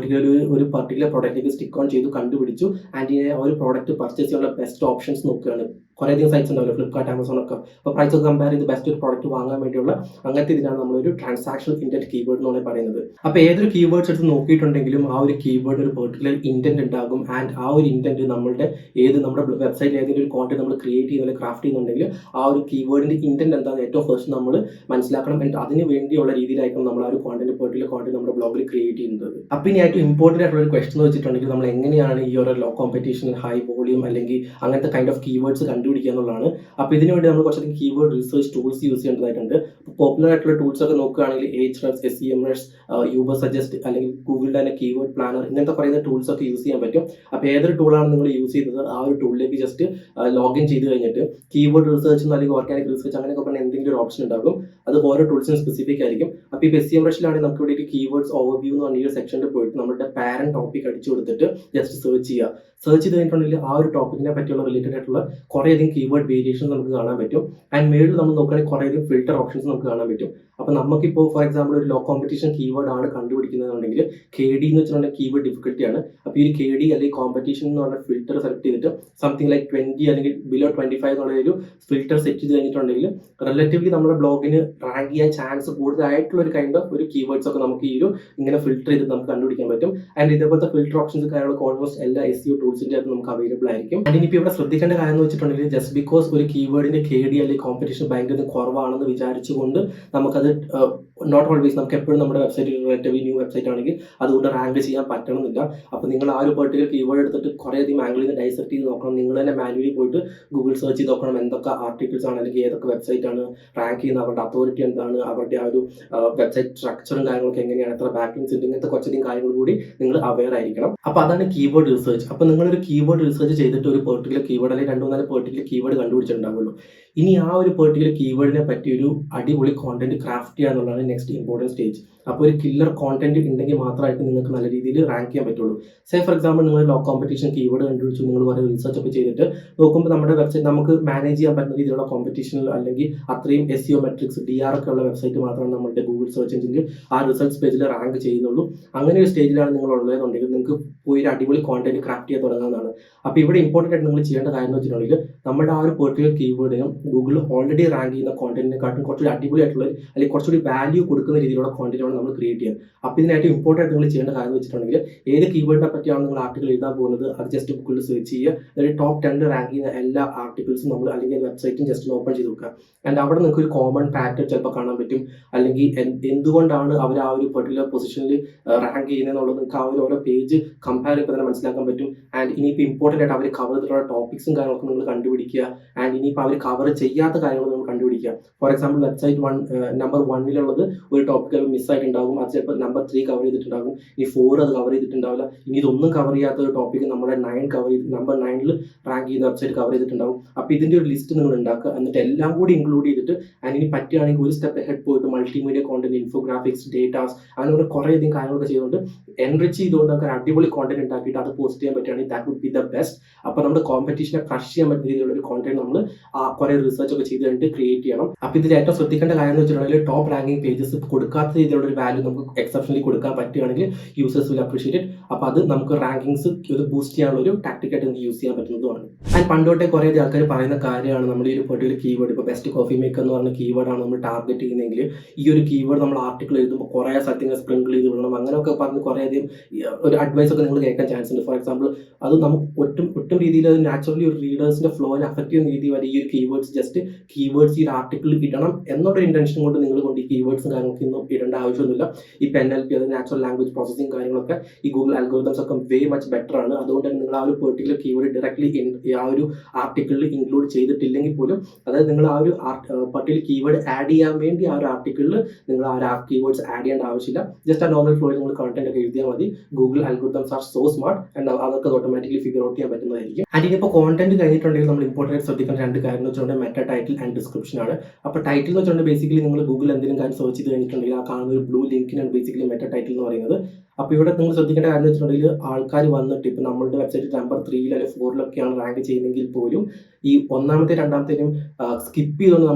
ഒരു പർട്ടിക്കുലർ പ്രോഡക്റ്റിലേക്ക് സ്റ്റിക്ക് ഓൺ ചെയ്തു, കണ്ടുപിടിച്ചു, ആൻഡ് ആ ഒരു പ്രോഡക്റ്റ് പർച്ചേസ് ചെയ്യാനുള്ള ബെസ്റ്റ് ഓപ്ഷൻസ് നോക്കുകയാണ്. കുറേയധികം സൈറ്റ്സ് ഉണ്ടാവില്ല, ഫ്ലിപ്കാർട്ട്, ആമസോൺ ഒക്കെ. അപ്പോൾ പ്രൈസ് ഒക്കെ കമ്പയർ ചെയ്ത് ബെസ്റ്റ് ഒരു പ്രോഡക്റ്റ് വാങ്ങാൻ വേണ്ടിയുള്ള അങ്ങനത്തെ ഇതിനാണ് നമ്മളൊരു ട്രാൻസാക്ഷണൽ ഇൻറ്റന്റ് കീവേഡ് എന്ന് പറയുന്നത്. അപ്പോൾ ഏതൊരു കീവേഡ്സ് എടുത്ത് നോക്കിയിട്ടുണ്ടെങ്കിലും ആ ഒരു കീവേഡ് ഒരു പെർട്ടിക്കുലർ ഇൻറ്റന്റ് ഉണ്ടാകും. ആൻഡ് ആ ഒരു ഇൻറ്റന്റ് നമ്മുടെ വെബ്സൈറ്റിൽ ഏതെങ്കിലും ഒരു കോണ്ടന്റ് നമ്മൾ ക്രിയേറ്റ് ചെയ്യുന്ന ക്രാഫ്റ്റ് ചെയ്യുന്നുണ്ടെങ്കിൽ ആ ഒരു കീവേഡിന്റെ ഇൻറ്റന്റ് എന്താണെന്ന് ഏറ്റവും ഫസ്റ്റ് നമ്മൾ മനസ്സിലാക്കണം. ആൻഡ് അതിന് വേണ്ടിയുള്ള രീതിയിലായിരിക്കും നമ്മൾ ആ ഒരു പെർട്ടിക്കുലർ കോണ്ടന്റ് നമ്മുടെ ബ്ലോഗിൽ ക്രിയേറ്റ് ചെയ്യുന്നത്. അപ്പോൾ ഇനി ഏറ്റവും ഇമ്പോർട്ടൻ്റ് ആയിട്ടുള്ള ഒരു ക്വസ്റ്റൻ എന്ന് വെച്ചിട്ടുണ്ടെങ്കിൽ നമ്മൾ എങ്ങനെയാണ് ഈ ഒരു ലോ കോമ്പറ്റീഷൻ, ഹൈ വോളിയം അല്ലെങ്കിൽ അങ്ങനത്തെ കൈൻഡ് ഓഫ് കീവേഡ്സ് കണ്ടുപിടിക്കുക എന്നുള്ളതാണ്. അപ്പോൾ ഇതിനു വേണ്ടി നമ്മൾ കുറച്ചധികം കീവേഡ് റിസർച്ച് ടൂൾസ് യൂസ് ചെയ്യേണ്ടതായിട്ടുണ്ട്. പോപ്പുലർ ആയിട്ടുള്ള ടൂൾസ് ഒക്കെ നോക്കുകയാണെങ്കിൽ Ahrefs, SEMrush, Ubersuggest അല്ലെങ്കിൽ ഗൂഗിളിൻ്റെ തന്നെ കീവേഡ് പ്ലാനർ, ഇങ്ങനത്തെ പറയുന്ന ടൂൾസ് ഒക്കെ യൂസ് ചെയ്യാൻ പറ്റും. അപ്പോൾ ഏതൊരു ടൂളാണ് നിങ്ങൾ യൂസ് ചെയ്തത് ആ ഒരു ടൂളിലേക്ക് ജസ്റ്റ് ലോഗിൻ ചെയ്ത് കഴിഞ്ഞിട്ട് കീവേഡ് റിസർച്ച് അല്ലെങ്കിൽ ഓർഗാനിക് റിസർച്ച് അങ്ങനെയൊക്കെ പറഞ്ഞാൽ എന്തെങ്കിലും ഒരു ഓപ്ഷൻ ഉണ്ടാകും. അത് ഓരോ ടൂൾസിനും സ്പെസിഫിക് ആയിരിക്കും. അപ്പോൾ ഇപ്പോൾ SEMrushലാണെങ്കിൽ നമുക്ക് ഇവിടെ ഒരു കീവേഡ്സ് ഓവർവ്യൂ എന്ന് പറഞ്ഞ ഈ ഒരു സെക്ഷനിൽ പോയിട്ട് നമ്മുടെ പാരന്റ് ടോപ്പിക് അടിച്ചു കൊടുത്തിട്ട് ജസ്റ്റ് സെർച്ച് ചെയ്യുക. സെർച്ച് ചെയ്ത് കഴിഞ്ഞിട്ടുണ്ടെങ്കിൽ ആ ഒരു ടോപ്പിക്കിനെ പറ്റിയുള്ള റിലേറ്റഡ് ആയിട്ടുള്ള കുറേയധികം കീവേഡ് വേരിയേഷൻസ് നമുക്ക് കാണാൻ പറ്റും. ആൻഡ് മേളിൽ നമ്മൾ നോക്കുകയാണെങ്കിൽ കുറേയധികം ഫിൽറ്റർ ഓപ്ഷൻസ് നമുക്ക് കാണാൻ പറ്റും. അപ്പോൾ നമുക്കിപ്പോൾ ഫോർ എക്സാമ്പിൾ ഒരു ലോ കോമ്പറ്റീഷൻ കീവേഡ് ആണ് കണ്ടുപിടിക്കുന്നതെന്നുണ്ടെങ്കിൽ KD എന്ന് വെച്ചിട്ടുണ്ടെങ്കിൽ കീവേഡ് ഡിഫിക്കൽട്ടിയാണ്. അപ്പോൾ ഈ KD അല്ലെങ്കിൽ കോമ്പറ്റീഷൻ എന്ന് പറഞ്ഞ ഫിൽറ്റർ സെലക്ട് ചെയ്തിട്ട് സംതിങ് ലൈക്ക് 20 അല്ലെങ്കിൽ ബിലോ 25 എന്നുള്ള ഒരു ഫിൽറ്റർ സെറ്റ് ചെയ്ത് കഴിഞ്ഞിട്ടുണ്ടെങ്കിൽ റിലേറ്റീവ്ലി നമ്മുടെ ബ്ലോഗിന് റാങ്ക് ചെയ്യാൻ ചാൻസ് കൂടുതലായിട്ടുള്ള ഒരു കൈൻഡ് ഓഫ് ഒരു കീവേഡ്സ് ഒക്കെ നമുക്ക് ഈ ഒരു ഇങ്ങനെ ഫിൽറ്റർ ചെയ്ത് നമുക്ക് കണ്ടുപിടിക്കാൻ പറ്റും. ആൻഡ് ഇതേപോലത്തെ ഫിൽറ്റർ ഓപ്ഷൻസ് കാര്യങ്ങളൊക്കെ ഓൾമോസ്റ്റ് എല്ലാ SEO ടൂൾസിൻ്റെ അകത്ത് നമുക്ക് അവൈലബിൾ ആയിരിക്കും. ആൻഡ് ഇനിയിപ്പോൾ ഇവിടെ ശ്രദ്ധിക്കേണ്ട കാര്യം എന്ന് വെച്ചിട്ടുണ്ടെങ്കിൽ ജസ്റ്റ് ബിക്കോസ് ഒരു കീവേഡിന്റെ KD അല്ലെങ്കിൽ കോമ്പറ്റീഷൻ ഭയങ്കര കുറവാണെന്ന് വിചാരിച്ചുകൊണ്ട് നമുക്കത് നോട്ട് ഓൾവേസ് നമുക്ക് എപ്പോഴും നമ്മുടെ വെബ്സൈറ്റ് റിലേറ്റീവ്ലി ന്യൂ വെബ്സൈറ്റ് ആണെങ്കിൽ അതുകൊണ്ട് റാങ്ക് ചെയ്യാൻ പറ്റണമെന്നില്ല. അപ്പോൾ നിങ്ങൾ ആ ഒരു പെർട്ടിക്കുലർ കീവേഡ് എടുത്തിട്ട് കുറേയധികം ആംഗിളിൽ നിന്ന് ഡൈസെക്ട് ചെയ്ത് നോക്കണം. നിങ്ങൾ തന്നെ മാനുവലി പോയിട്ട് ഗൂഗിൾ സെർച്ച് ചെയ്ത് നോക്കണം എന്തൊക്കെ ആർട്ടിക്കിൾസ് ആണ് അല്ലെങ്കിൽ ഏതൊക്കെ വെബ്സൈറ്റ് ആണ് റാങ്ക് ചെയ്യുന്നത്, അവരുടെ അതോറിറ്റി എന്താണ്, അവരുടെ ആ ഒരു വെബ്സൈറ്റ് സ്ട്രക്ചറും കാര്യങ്ങളൊക്കെ എങ്ങനെയാണ്, എത്ര ബാക്ക്ലിങ്സ് ഉണ്ട്, ഇങ്ങനത്തെ കുറച്ചധികം കാര്യങ്ങൾ കൂടി നിങ്ങൾ അവെയർ ആയിരിക്കണം. അപ്പോൾ അതാണ് കീവേഡ് റിസർച്ച്. അപ്പോൾ നിങ്ങളൊരു കീവേഡ് റിസർച്ച് ചെയ്തിട്ട് ഒരു പെർട്ടിക്കുലർ കീവേഡ് അല്ലെങ്കിൽ 2-3 പെർട്ടിക്കുലർ കീവേഡ് കണ്ടുപിടിച്ചിട്ടുണ്ടാവുള്ളൂ. ഇനി ആ ഒരു പെർട്ടിക്കുലർ കീവേഡിനെ പറ്റി ഒരു അടിപൊളി കോണ്ടന്റ് ക്രാഫ്റ്റ് ചെയ്യുക എന്നുള്ളതാണ് നെക്സ്റ്റ് ഇമ്പോർട്ടൻറ്റ് സ്റ്റേജ്. അപ്പോൾ ഒരു കില്ലർ കോണ്ടന്റ് ഉണ്ടെങ്കിൽ മാത്രമായിട്ട് നിങ്ങൾക്ക് നല്ല രീതിയിൽ റാങ്ക് ചെയ്യാൻ പറ്റുള്ളൂ. സേ ഫോർ എക്സാമ്പിൾ നിങ്ങൾ ലോ കോമ്പറ്റീഷൻ കീവേഡ് കണ്ടുപിടിച്ചു, നിങ്ങൾ കുറേ റിസർച്ച് ഒക്കെ ചെയ്തിട്ട് നോക്കുമ്പോൾ നമ്മുടെ വെബ്സൈറ്റ് നമുക്ക് മാനേജ് ചെയ്യാൻ പറ്റുന്ന രീതിയിലുള്ള കോമ്പറ്റീഷനിൽ അല്ലെങ്കിൽ അത്രയും SEO മെട്രിക്സ് DR ഒക്കെ ഉള്ള വെബ്സൈറ്റ് മാത്രമാണ് നമ്മുടെ ഗൂഗിൾ സെർച്ച് എഞ്ചിനിൽ ആ റിസൾട്ട്സ് പേജിൽ റാങ്ക് ചെയ്യുന്നുള്ളൂ. അങ്ങനെ ഒരു സ്റ്റേജിലാണ് നിങ്ങൾ ഉള്ളതെന്നുണ്ടെങ്കിൽ നിങ്ങൾക്ക് പോയി ഒരു അടിപൊളി കോണ്ടന്റ് ക്രാഫ്റ്റ് ചെയ്യാൻ തുടങ്ങാവുന്നതാണ്. അപ്പോൾ ഇവിടെ ഇമ്പോർട്ടൻ്റ് ആയിട്ട് നിങ്ങൾ ചെയ്യേണ്ട കാര്യം എന്ന് വെച്ചിട്ടുണ്ടെങ്കിൽ നമ്മുടെ ആ ഒരു പെർട്ടിക്കുലർ കീവേഡിനും ഗൂഗിൾ ഓൾറെഡി റാങ്ക് ചെയ്യുന്ന കോണ്ടന്റിനെക്കാട്ടും കുറച്ചുകൂടി അടിപൊളിയായിട്ടുള്ള അല്ലെങ്കിൽ കുറച്ചുകൂടി വാല്യൂ കൊടുക്കുന്ന രീതിയിലുള്ള കോണ്ടന്റാണ് നമ്മൾ ക്രിയേറ്റ് ചെയ്യുക. അപ്പോൾ ഇതിനായിട്ട് ഇമ്പോർട്ടൻ്റ് നിങ്ങൾ ചെയ്യേണ്ട കാര്യം എന്ന് വെച്ചിട്ടുണ്ടെങ്കിൽ ഏത് കീവേഡിനെ പറ്റിയാണ് നിങ്ങൾ ആർട്ടിക്കിൾ എഴുതാൻ പോകുന്നത് അത് ജസ്റ്റ് ഗൂഗിളിൽ സെർച്ച് ചെയ്യുക. അതായത് ടോപ്പ് 10 റാങ്ക് ചെയ്യുന്ന എല്ലാ ആർട്ടിക്കിൾസും നമ്മൾ അല്ലെങ്കിൽ വെബ്സൈറ്റും ജസ്റ്റ് ഓപ്പൺ ചെയ്ത് നോക്കുക. ആൻഡ് അവിടെ നിങ്ങൾക്ക് ഒരു കോമൺ പാറ്റേൺ ചിലപ്പോൾ കാണാൻ പറ്റും. അല്ലെങ്കിൽ എന്തുകൊണ്ടാണ് അവർ ആ ഒരു പെർട്ടിക്കുലർ പൊസിഷനിൽ റാങ്ക് ചെയ്യുന്നതെന്നുള്ളത് നിങ്ങൾക്ക് ആ ഒരു ഓരോ പേജ് കമ്പയർ ചെയ്യുമ്പോൾ തന്നെ മനസ്സിലാക്കാൻ പറ്റും. ആൻഡ് ഇനിയിപ്പോൾ ഇമ്പോർട്ടൻ്റ് ആയിട്ട് അവർ കവർ ചെയ്തിട്ടുള്ള ടോപ്പിക്സും കാര്യങ്ങളൊക്കെ നിങ്ങൾ കണ്ടുപിടിക്കുക. ആൻഡ് ഇനിയിപ്പോൾ അവർ കവർ ചെയ്യാത്ത കാര്യങ്ങൾ നിങ്ങൾ കണ്ടുപിടിക്കുക. ഫോർ എക്സാമ്പിൾ വെബ്സൈറ്റ് നമ്പർ 1 ഒരു ടോപ്പിക് മിസ്സായിട്ടുണ്ടാകും, അത് ചിലപ്പോൾ നമ്പർ 3 കവർ ചെയ്തിട്ടുണ്ടാകും, ഇനി 4 അത് കവർ ചെയ്തിട്ടുണ്ടാവില്ല, ഇനി ഇതൊന്നും കവർ ചെയ്യാത്ത ഒരു ടോപ്പിക് നമ്മുടെ 9 കവർ ചെയ്ത് നമ്പർ 9 റാങ്ക് ചെയ്യുന്ന വെബ്സൈറ്റ് കവർ ചെയ്തിട്ടുണ്ടാകും. അപ്പോൾ ഇതിൻ്റെ ഒരു ലിസ്റ്റ് നിങ്ങൾ ഉണ്ടാക്കുക. എന്നിട്ട് എല്ലാം കൂടി ഇൻക്ലൂഡ് ചെയ്തിട്ട് ആൻഡ് ഇനി പറ്റുകയാണെങ്കിൽ ഒരു സ്റ്റെപ്പ് ഹെഡ് പോയിട്ട് മൾട്ടിമീഡിയ കോണ്ടന്റ്, ഇൻഫോഗ്രാഫിക്സ്, ഡേറ്റാസ് അങ്ങനെ കുറേയധികം കാര്യങ്ങളൊക്കെ ചെയ്തുകൊണ്ട് എൻറിച്ച് ചെയ്തുകൊണ്ട് നമുക്ക് അടിപൊളി കോണ്ടന്റ് ഉണ്ടാക്കിയിട്ട് അത് പോസ്റ്റ് ചെയ്യാൻ പറ്റുകയാണെങ്കിൽ that would be the best. അപ്പോൾ നമ്മുടെ കോമ്പറ്റീഷനെ ക്രഷ് ചെയ്യാൻ പറ്റുന്ന രീതിയിലുള്ള ഒരു കോണ്ടന്റ് നമ്മൾ കുറേ റിസർച്ച് ഒക്കെ ചെയ്ത് കഴിഞ്ഞിട്ട് ക്രിയേറ്റ് ചെയ്യണം. അപ്പോൾ ഇതിൽ ഏറ്റവും ശ്രദ്ധിക്കേണ്ട കാര്യം എന്ന് വെച്ചിട്ടുണ്ടെങ്കിൽ ടോപ്പ് റാങ്കിങ് പേജസ് കൊടുക്കാത്ത രീതിയിലുള്ള ഒരു വാല്യൂ നമുക്ക് എക്സെപ്ഷനലി കൊടുക്കാൻ പറ്റുകയാണെങ്കിൽ യൂസേഴ്സ് വിൽ അപ്രീഷിയേറ്റ് ഇറ്റ്. അപ്പോൾ അത് നമുക്ക് റാങ്കിങ്സ് ഇത് ബൂസ്റ്റ് ചെയ്യാനുള്ള ഒരു ടാക്ടിക്കായിട്ട് നമുക്ക് യൂസ് ചെയ്യാൻ പറ്റുന്നതുമാണ്. ആൻഡ് പണ്ടോട്ടെ കുറേ ആൾക്കാർ പറയുന്ന കാര്യമാണ് നമ്മൾ ഈ ഒരു പെർട്ടിക്കുലർ കീവേഡ് ഇപ്പോൾ ബെസ്റ്റ് കോഫി മേക്കർ എന്ന് പറഞ്ഞ കീവേഡാണ് നമ്മൾ ടാർഗറ്റ് ചെയ്യുന്നതെങ്കിൽ ഈ ഒരു കീവേഡ് നമ്മൾ ആർട്ടിക്കിൾ എഴുതുമ്പോൾ കുറേ സത്യങ്ങൾ സ്പ്രിങ്കിൾ ചെയ്ത് വിടണം അങ്ങനെയൊക്കെ പറഞ്ഞ് കുറേയധികം ഒരു അഡ്വൈസ് ഒക്കെ നിങ്ങൾ കേൾക്കാൻ ചാൻസ് ഉണ്ട്. ഫോർ എക്സാമ്പിൾ അത് നമുക്ക് ഒട്ടും രീതിയിൽ അത് നാച്ചുറലി ഒരു റീഡേഴ്സിൻ്റെ ഫ്ലോ ഫ്ലോനെ അഫക്ട് ചെയ്യുന്ന രീതി വരെ ഈ ഒരു കീവേഡ്സ് കീവേഡ്സ് ഈ ഒരു ആർട്ടിക്കിളിൽ ഇടണം എന്നുള്ള ഇൻറ്റൻഷൻ കൊണ്ട് നിങ്ങൾ കൊണ്ട് ഈ കീവേഡ്സും കാര്യങ്ങളൊക്കെ ഒന്നും ഇടേണ്ട ആവശ്യമൊന്നുമില്ല. ഇപ്പം NLP, അത് നാച്ചുറൽ ലാംഗ്വേജ് പ്രോസസ്സിംഗ് കാര്യങ്ങളൊക്കെ ഈ ഗൂഗിൾ അൽഗോരിതംസ് ഒക്കെ വേ മച്ച് ബെറ്റർ ആണ്. അതുകൊണ്ട് തന്നെ നിങ്ങൾ ആ ഒരു പെർട്ടിക്കുലർ കീവേഡ് ഡയറക്ട്ലി ആ ഒരു ആർട്ടിക്കിളിൽ ഇൻക്ലൂഡ് ചെയ്തിട്ടില്ലെങ്കിൽ പോലും, അതായത് നിങ്ങൾ ആ ഒരു പെർട്ടിക്കുലർ കീവേഡ് ആഡ് ചെയ്യാൻ വേണ്ടി ആ ഒരു ആർട്ടിക്കിളിൽ നിങ്ങൾ ആ ഒരു കീവേഡ്സ് ആഡ് ചെയ്യേണ്ട ആവശ്യമില്ല. ജസ്റ്റ് ആ നോർമൽ ഫ്ലോയിൽ നിങ്ങൾ കണ്ടന്റ് ഒക്കെ എഴുതിയാൽ മതി. Google algorithms are so smart and അതൊക്കെ ഓട്ടോമാറ്റിക്കലി ഫിഗർ ഔട്ട് ചെയ്യാൻ പറ്റുന്നതായിരിക്കും. ആൻഡ് ഇനിയിപ്പോൾ കോണ്ടന്റ് കഴിഞ്ഞിട്ടുണ്ടെങ്കിൽ നമ്മൾ ഇമ്പോർട്ടൻ്റ് ശ്രദ്ധിക്കേണ്ട രണ്ട് കാര്യം എന്ന് വെച്ചിട്ടുണ്ടെങ്കിൽ മെറ്റ ടൈറ്റിൽ ആൻഡ് ഡിസ്ക്രിപ്ഷൻ ആണ്. അപ്പോൾ ടൈറ്റിൽ എന്ന് വെച്ചിട്ടുണ്ടെങ്കിൽ ബേസിക്കലി നിങ്ങൾ ഗൂഗിൾ എന്തെങ്കിലും കാര്യം സെർച്ച് ചെയ്ത് കഴിഞ്ഞിട്ടുണ്ടെങ്കിൽ ആ കാണുന്ന ഒരു ബ്ലൂ ലിങ്കിനാണ് ബേസിക്കലി മെറ്റ ടൈറ്റിൽ എന്ന് പറയുന്നത്. അപ്പോൾ ഇവിടെ നിങ്ങൾ ശ്രദ്ധിക്കേണ്ട കാര്യം എന്ന് വെച്ചിട്ടുണ്ടെങ്കിൽ ആൾക്കാർ വന്നിട്ട് ഇപ്പോൾ നമ്മുടെ വെബ്സൈറ്റ് നമ്പർ 3 അല്ലെങ്കിൽ 4 റാങ്ക് ചെയ്യുന്നെങ്കിൽ പോലും ഈ ഒന്നാമത്തെ രണ്ടാമത്തേനും സ്കിപ്പ് ചെയ്തുകൊണ്ട്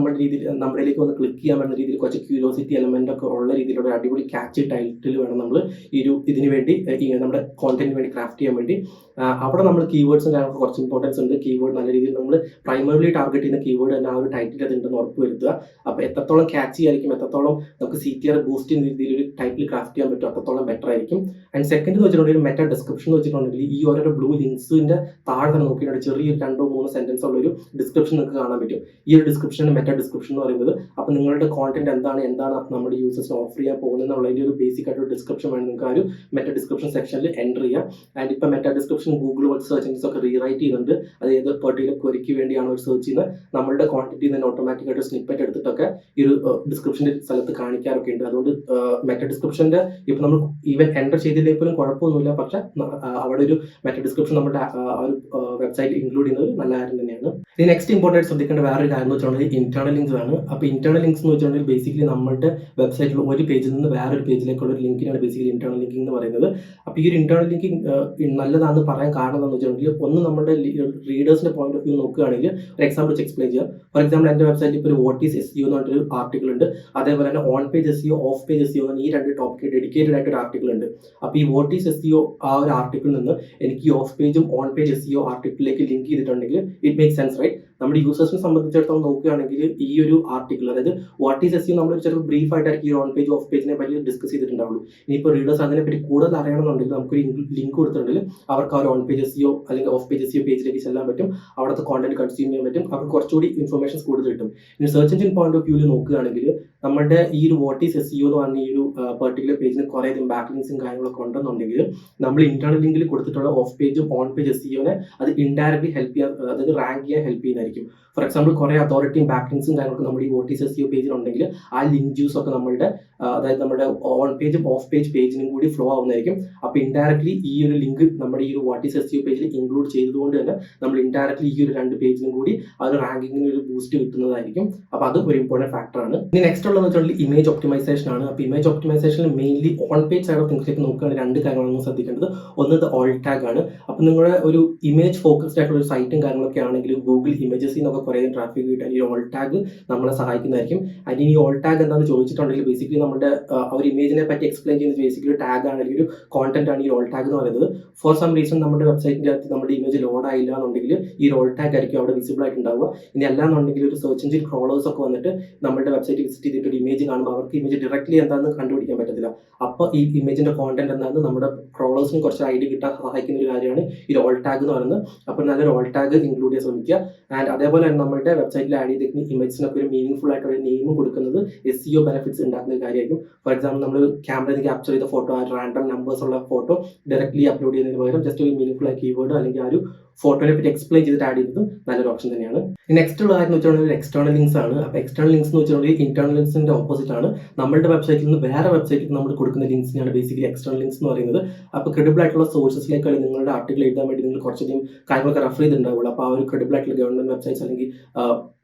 നമ്മളിലേക്ക് വന്ന് ക്ലിക്ക് ചെയ്യാൻ പറ്റുന്ന രീതിയിൽ കുറച്ച് ക്യൂരിയോസിറ്റി എലമെന്റ് ഒക്കെ ഉള്ള രീതിയിലുള്ള അടിപൊളി ക്യാച്ച് ടൈറ്റിൽ വേണം നമ്മൾ ഇതിന് വേണ്ടി നമ്മുടെ കോണ്ടന്റിന് വേണ്ടി ക്രാഫ്റ്റ് ചെയ്യാൻ വേണ്ടി. അവിടെ നമ്മൾ കീവേഡ്സും കാര്യങ്ങളൊക്കെ കുറച്ച് ഇമ്പോർട്ടൻസ് ഉണ്ട്. കീവേഡ് നല്ല രീതിയിൽ നമ്മൾ പ്രൈമറിലി ടാർഗറ്റ് ചെയ്യുന്ന കീവേഡ് തന്നെ ആ ഒരു ടൈറ്റിൽ അത് ഉണ്ടെന്ന് ഉറപ്പ് വരുത്തുക. അപ്പോൾ എത്രത്തോളം ക്യാച്ചി ആയിരിക്കും, എത്രത്തോളം നമുക്ക് CTR ബൂസ്റ്റ് ചെയ്യുന്ന രീതിയിൽ ഒരു ടൈറ്റിൽ ക്രാഫ്റ്റ് ചെയ്യാൻ പറ്റും, അത്രത്തോളം ബെറ്റർ ആയിരിക്കും. ആൻഡ് സെക്കൻഡ് എന്ന് വെച്ചിട്ടുണ്ടെങ്കിൽ മെറ്റ ഡിസ്ക്രിപ്ഷൻ എന്ന് വെച്ചിട്ടുണ്ടെങ്കിൽ ഈ ഓരോ ബ്ലൂ ലിങ്ക്സിന്റെ താഴെ തന്നെ നോക്കിയിട്ട് ചെറിയൊരു 2-3 സെന്റൻസ് ഉള്ള ഒരു ഡിസ്ക്രിപ്ഷൻ നിങ്ങൾക്ക് കാണാൻ പറ്റും. ഈ ഒരു ഡിസ്ക്രിപ്ഷനാണ് മെറ്റ ഡിസ്ക്രിപ്ഷൻ എന്ന് പറയുന്നത്. അപ്പോൾ നിങ്ങളുടെ കോണ്ടന്റ് എന്താണ് നമ്മുടെ യൂസേഴ്സിന് ഓഫർ ചെയ്യാൻ പോകുന്നത് എന്നുള്ളതിന്റെ ഒരു ബേസിക് ആയിട്ട് ഒരു ഡിസ്ക്രിപ്ഷൻ വേണം നിങ്ങൾക്ക് ആ ഒരു മെറ്റ ഡിസ്ക്രിപ്ഷൻ സെക്ഷനിൽ എൻ്റർ ചെയ്യാം. ആൻഡ് ഇപ്പോൾ Meta description Google search engines ഒക്കെ റീറൈറ്റ് ചെയ്യുന്നുണ്ട്. അത് ഏത് പെർട്ടിക്കുലർ ക്വറിക്ക് വേണ്ടിയാണ് അവർ സെർച്ച് ചെയ്യുന്നത്, നമ്മുടെ ക്വാണ്ടിറ്റി തന്നെ ഓട്ടോമാറ്റിക് ആയിട്ട് സ്നിപ്പറ്റ് എടുത്തിട്ടൊക്കെ ഈ ഒരു ഡിസ്ക്രിപ്ഷന്റെ സ്ഥലത്ത് കാണിക്കാറൊക്കെ ഉണ്ട്. അതുകൊണ്ട് മെറ്റ ഡിസ്ക്രിപ്ഷന്റെ ഇപ്പോൾ നമ്മൾ ഈവൻ എൻ്റർ ചെയ്തില്ലെങ്കിൽ പോലും കുഴപ്പമൊന്നുമില്ല. പക്ഷെ അവിടെ ഒരു മെറ്റ ഡിസ്ക്രിപ്ഷൻ നമ്മുടെ ഒരു വെബ്സൈറ്റ് ഇൻക്ലൂഡ് ചെയ്യുന്നത് നല്ല കാര്യം തന്നെയാണ്. ഇനി നെക്സ്റ്റ് ഇമ്പോർട്ടൻറ്റ് ശ്രദ്ധിക്കേണ്ട വേറൊരു കാര്യം എന്ന് വെച്ചിട്ടുണ്ടെങ്കിൽ ഇന്റേണൽ ലിങ്ക്സ് ആണ്. അപ്പോൾ ഇന്റേണൽ ലിങ്ക്സ് എന്ന് വെച്ചിട്ടുണ്ടെങ്കിൽ ബേസിക്കലി നമ്മുടെ വെബ്സൈറ്റിൽ ഒരു പേജിൽ നിന്ന് വേറൊരു പേജിലേക്കുള്ള ഒരു ലിങ്കിനാണ് ബേസിക്കലി ഇന്റേണൽ ലിങ്കിങ് എന്ന് പറയുന്നത്. അപ്പോൾ ഈ ഒരു ഇന്റേണൽ ലിങ്കിങ് നല്ലതാണെന്ന് പറയാൻ കാരണം എന്താണെന്ന് വെച്ചിട്ടുണ്ടെങ്കിൽ, ഒന്ന് നമ്മുടെ റീഡേഴ്സിന്റെ പോയിന്റ് ഓഫ് വ്യൂ നോക്കുകയാണെങ്കിൽ ഒരു എക്സാമ്പിൾ വെച്ച് എക്സ്പ്ലെയിൻ ചെയ്യാം. ഫോർ എക്സാമ്പിൾ എൻ്റെ വെബ്സൈറ്റിൽ ഇപ്പോൾ ഒരു വാട്ട് ഈസ് SEO എന്ന് പറഞ്ഞൊരു ആർട്ടിക്കിൾ ഉണ്ട്. അതേപോലെ തന്നെ on page SEO, of page SEO എന്ന് ഈ 2 ടോപ്പിക്ക് ഡെഡിക്കേറ്റഡ് ആയിട്ട് ഒരു ആർട്ടിക്കിൾ ഉണ്ട്. അപ്പോൾ ഈ വാട്ട് ഈസ് SEO ആ ഒരു ആർട്ടിക്കിളിൽ നിന്ന് എനിക്ക് ഈ ഓഫ് പേജും ഓൺ പേജ് SEO ആർട്ടിക്കിളിലേക്ക് ലിങ്ക് ചെയ്തിട്ടുണ്ടെങ്കിൽ ഇറ്റ് മേക്ക് സെൻസ്, റൈറ്റ്? നമ്മുടെ യൂസേഴ്സിനെ സംബന്ധിച്ചിടത്തോളം നോക്കുകയാണെങ്കിൽ ഈ ഒരു ആർട്ടിക്കിൾ, അതായത് വാട്ട് ഈസ് SEO നമ്മൾ ചിലപ്പോൾ ബ്രീഫ് ആയിട്ടായിരിക്കും ഈ ഓൺ പേജ് ഓഫ് പേജിനെ പറ്റി ഡിസ്കസ് ചെയ്തിട്ടുണ്ടാവുള്ളൂ. ഇനിയിപ്പോൾ റീഡേഴ്സ് അതിനെപ്പറ്റി കൂടുതൽ അറിയണമെന്നുണ്ടെങ്കിൽ നമുക്കൊരു ലിങ്ക് കൊടുത്തിട്ടുണ്ടെങ്കിൽ അവർക്ക് ആ ഒരു ഓൺ പേജ് SEO അല്ലെങ്കിൽ ഓഫ് പേജ് SEO പേജിലേക്ക് ചെല്ലാൻ പറ്റും. അവിടുത്തെ കോണ്ടന്റ് കൺസ്യൂം ചെയ്യാൻ പറ്റും. അവർക്ക് കുറച്ചുകൂടി ഇൻഫർമേഷൻസ് കൂടുതൽ കിട്ടും. ഇനി സെർച്ച് എഞ്ചിൻ പോയിന്റ് ഓഫ് വ്യൂവിൽ നോക്കുകയാണെങ്കിൽ നമ്മുടെ ഈ ഒരു വാട്ട് ഈസ് SEO എന്ന് പറഞ്ഞ ഈ ഒരു പെർട്ടിക്കുലർ പേജിന് കുറേ ബാക്ക് ലിങ്ക്സും കാര്യങ്ങളൊക്കെ ഉണ്ടെന്നുണ്ടെങ്കിൽ നമ്മൾ ഇന്റേണൽ ലിങ്കിൽ കൊടുത്തിട്ടുള്ള ഓഫ് പേജും ഓൺ പേജ് SEOനെ അത് ഇൻഡയറക്ട്ലി ഹെൽപ്പ് ചെയ്യാൻ, അതായത് റാങ്ക് ചെയ്യാൻ ഹെൽപ്പ് ചെയ്യുന്നതായിരിക്കും. ഫോർ എക്സാമ്പിൾ കുറേ അതോറിറ്റിയും ബാക്ക് ലിങ്ക്സും കാര്യങ്ങളൊക്കെ നമ്മുടെ ഈ വാട്ട് ഈസ് SEO പേജിലുണ്ടെങ്കിൽ ആ ലിങ്ക് ജ്യൂസ് ഒക്കെ നമ്മളുടെ അതായത് നമ്മുടെ ഓൺ പേജും ഓഫ് പേജിനും കൂടി ഫ്ലോ ആവുന്നതായിരിക്കും. അപ്പോൾ ഇൻഡയറക്ട്ലി ഈ ഒരു ലിങ്ക് നമ്മുടെ ഈ ഒരു വാട്ട് ഈസ് SEO പേജിൽ ഇൻക്ലൂഡ് ചെയ്തുകൊണ്ട് തന്നെ നമ്മൾ ഇൻഡയറക്ട്ലി ഈ ഒരു 2 പേജിനും കൂടി ആ ഒരു റാങ്കിങ്ങിന് ഒരു ബൂസ്റ്റ് കിട്ടുന്നതായിരിക്കും. അപ്പോൾ അത് ഒരു ഇമ്പോർട്ടൻറ്റ് ഫാക്ടറാണ്. ഇനി നെക്സ്റ്റ് ഉള്ളതെന്ന് വെച്ചിട്ടുണ്ടെങ്കിൽ ഇമേജ് ഒപ്റ്റിമൈസേഷൻ ആണ്. അപ്പോൾ ഇമേജ് ഒപ്റ്റിമൈസേഷനിൽ mainly on page side of തിങ്സിലേക്ക് നോക്കുകയാണെങ്കിൽ 2 കാര്യങ്ങളാണ് ശ്രദ്ധിക്കേണ്ടത്. ഒന്ന് ഓൾട്ട് ടാഗ് ആണ്. അപ്പോൾ നിങ്ങളുടെ ഒരു ഇമേജ് ഫോക്കസ്ഡ് ആയിട്ടുള്ള ഒരു സൈറ്റും കാര്യങ്ങളൊക്കെ ആണെങ്കിൽ ഗൂഗിൾ ഇമേജസിൽ നിന്നൊക്കെ കുറേ ട്രാഫിക് കിട്ടാൻ ഈ ഓൾട്ട് ടാഗ് നമ്മളെ സഹായിക്കുന്നതായിരിക്കും. അതിന് ഈ ഓൾട്ട് ടാഗ് എന്താണെന്ന് ചോദിച്ചിട്ടുണ്ടെങ്കിൽ ബേസിക്കലി നമ്മുടെ ഒരു ഇമേജിനെ പറ്റി എക്സ്പ്ലെയിൻ ചെയ്യുന്നത് ബേസിക്കലി ടാഗ് ആണ്, അല്ലെങ്കിൽ ഒരു കോണ്ടന്റ് ആണ് ഈ ഓൾട്ട് ടാഗ് എന്ന് പറയുന്നത്. ഫോർ സം റീസൺ നമ്മുടെ വെബ്സൈറ്റിൻ്റെ അകത്ത് നമ്മുടെ ഇമേജ് ലോഡ് ആയില്ല എന്നുണ്ടെങ്കിൽ ഈ ഓൾട്ട് ടാഗ് ആയിരിക്കും അവിടെ വിസിബിൾ ആയിട്ടുണ്ടാവുക. ഇനി അല്ലാന്നുണ്ടെങ്കിൽ ഒരു സെർച്ച് എഞ്ചിൻ ക്രോളേഴ്സ് ഒക്കെ വന്നിട്ട് നമ്മുടെ വെബ്സൈറ്റ് വിസിറ്റ് ചെയ്തിട്ട് ഒരു ഇമേജ് കാണുമ്പോൾ അവർക്ക് ഇമേജ് ഡയറക്ട്ലി എന്താണെന്ന് കണ്ടുപിടിക്കാൻ പറ്റത്തില്ല. അപ്പോൾ ഈ ഇമേജിന്റെ കോണ്ടന്റ് എന്താണെന്ന് നമ്മുടെ ക്രോളേഴ്സിന് കുറച്ച് ഐഡിയ കിട്ടാൻ സഹായിക്കുന്ന ഒരു കാര്യമാണ് ഈ ഓൾട്ട് ടാഗ് എന്ന് പറയുന്നത്. അപ്പോൾ നല്ലൊരു ഓൾട്ട് ടാഗ് ഇൻക്ലൂഡ് ചെയ്യാൻ ശ്രമിക്കുക. ആൻഡ് അതേപോലെ തന്നെ നമ്മുടെ വെബ്സൈറ്റിൽ ആഡ് ചെയ്തിരിക്കുന്ന ഇമേജിനൊക്കെ ഒരു മീനിങ് ഫുൾ ആയിട്ടുള്ള നെയിമും കൊടുക്കുന്നത് SEO ബെനിഫിറ്റ്സ് ഉണ്ടാക്കുന്ന ഒരു കാര്യമായിരിക്കും. ഫോർ എക്സാമ്പിൾ നമ്മൾ ക്യാമറയിൽ ക്യാപ്ചർ ചെയ്ത ഫോട്ടോ, ആ റാൻഡം നമ്പേഴ്സ് ഉള്ള ഫോട്ടോ ഡയറക്ട്ലി അപ്ലോഡ് ചെയ്യുന്നതിന് പകരം ജസ്റ്റ് ഒരു മീനിങ് ഫുൾ ആയ കീവേഡ് അല്ലെങ്കിൽ ആ ഒരു ഫോട്ടോനെ പറ്റി എക്സ്പ്ലെയിൻ ചെയ്തിട്ട് ആഡ് ചെയ്തതും നല്ലൊരു ഓപ്ഷൻ തന്നെയാണ്. നെക്സ്റ്റ് ഉള്ള കാര്യം എന്ന് വെച്ചിട്ടുണ്ടെങ്കിൽ എക്സ്റ്റേണൽ ലിങ്ക്സ് ആണ്. അപ്പോൾ എക്സ്റ്റേണൽ ലിങ്ക്സ് എന്ന് വെച്ചിട്ടുണ്ടെങ്കിൽ ഇന്റേണൽ ലിങ്ക്സിന്റെ ഓപ്പോസിറ്റ് ആണ്. നമ്മുടെ വെബ്സൈറ്റിൽ നിന്ന് വേറെ വെബ്സൈറ്റിൽ നമ്മൾ കൊടുക്കുന്ന ലിങ്ക്സിനാണ് ബേസിക്കലി എക്സ്റ്റേണൽ ലിങ്ക്സ് എന്ന് പറയുന്നത്. അപ്പോൾ ക്രെഡിബിൾ ആയിട്ടുള്ള സോഴ്സസിലേക്ക് നിങ്ങളുടെ ആർട്ടിക്കിൾ എഴുതാൻ വേണ്ടി നിങ്ങൾ കുറച്ചധികം കാര്യങ്ങളൊക്കെ റെഫർ ചെയ്തിട്ടുണ്ടാവുള്ളൂ. അപ്പോൾ ആ ഒരു ക്രെഡിബിൾ ആയിട്ടുള്ള ഗവൺമെന്റ് വെബ്സൈറ്റ്സ് അല്ലെങ്കിൽ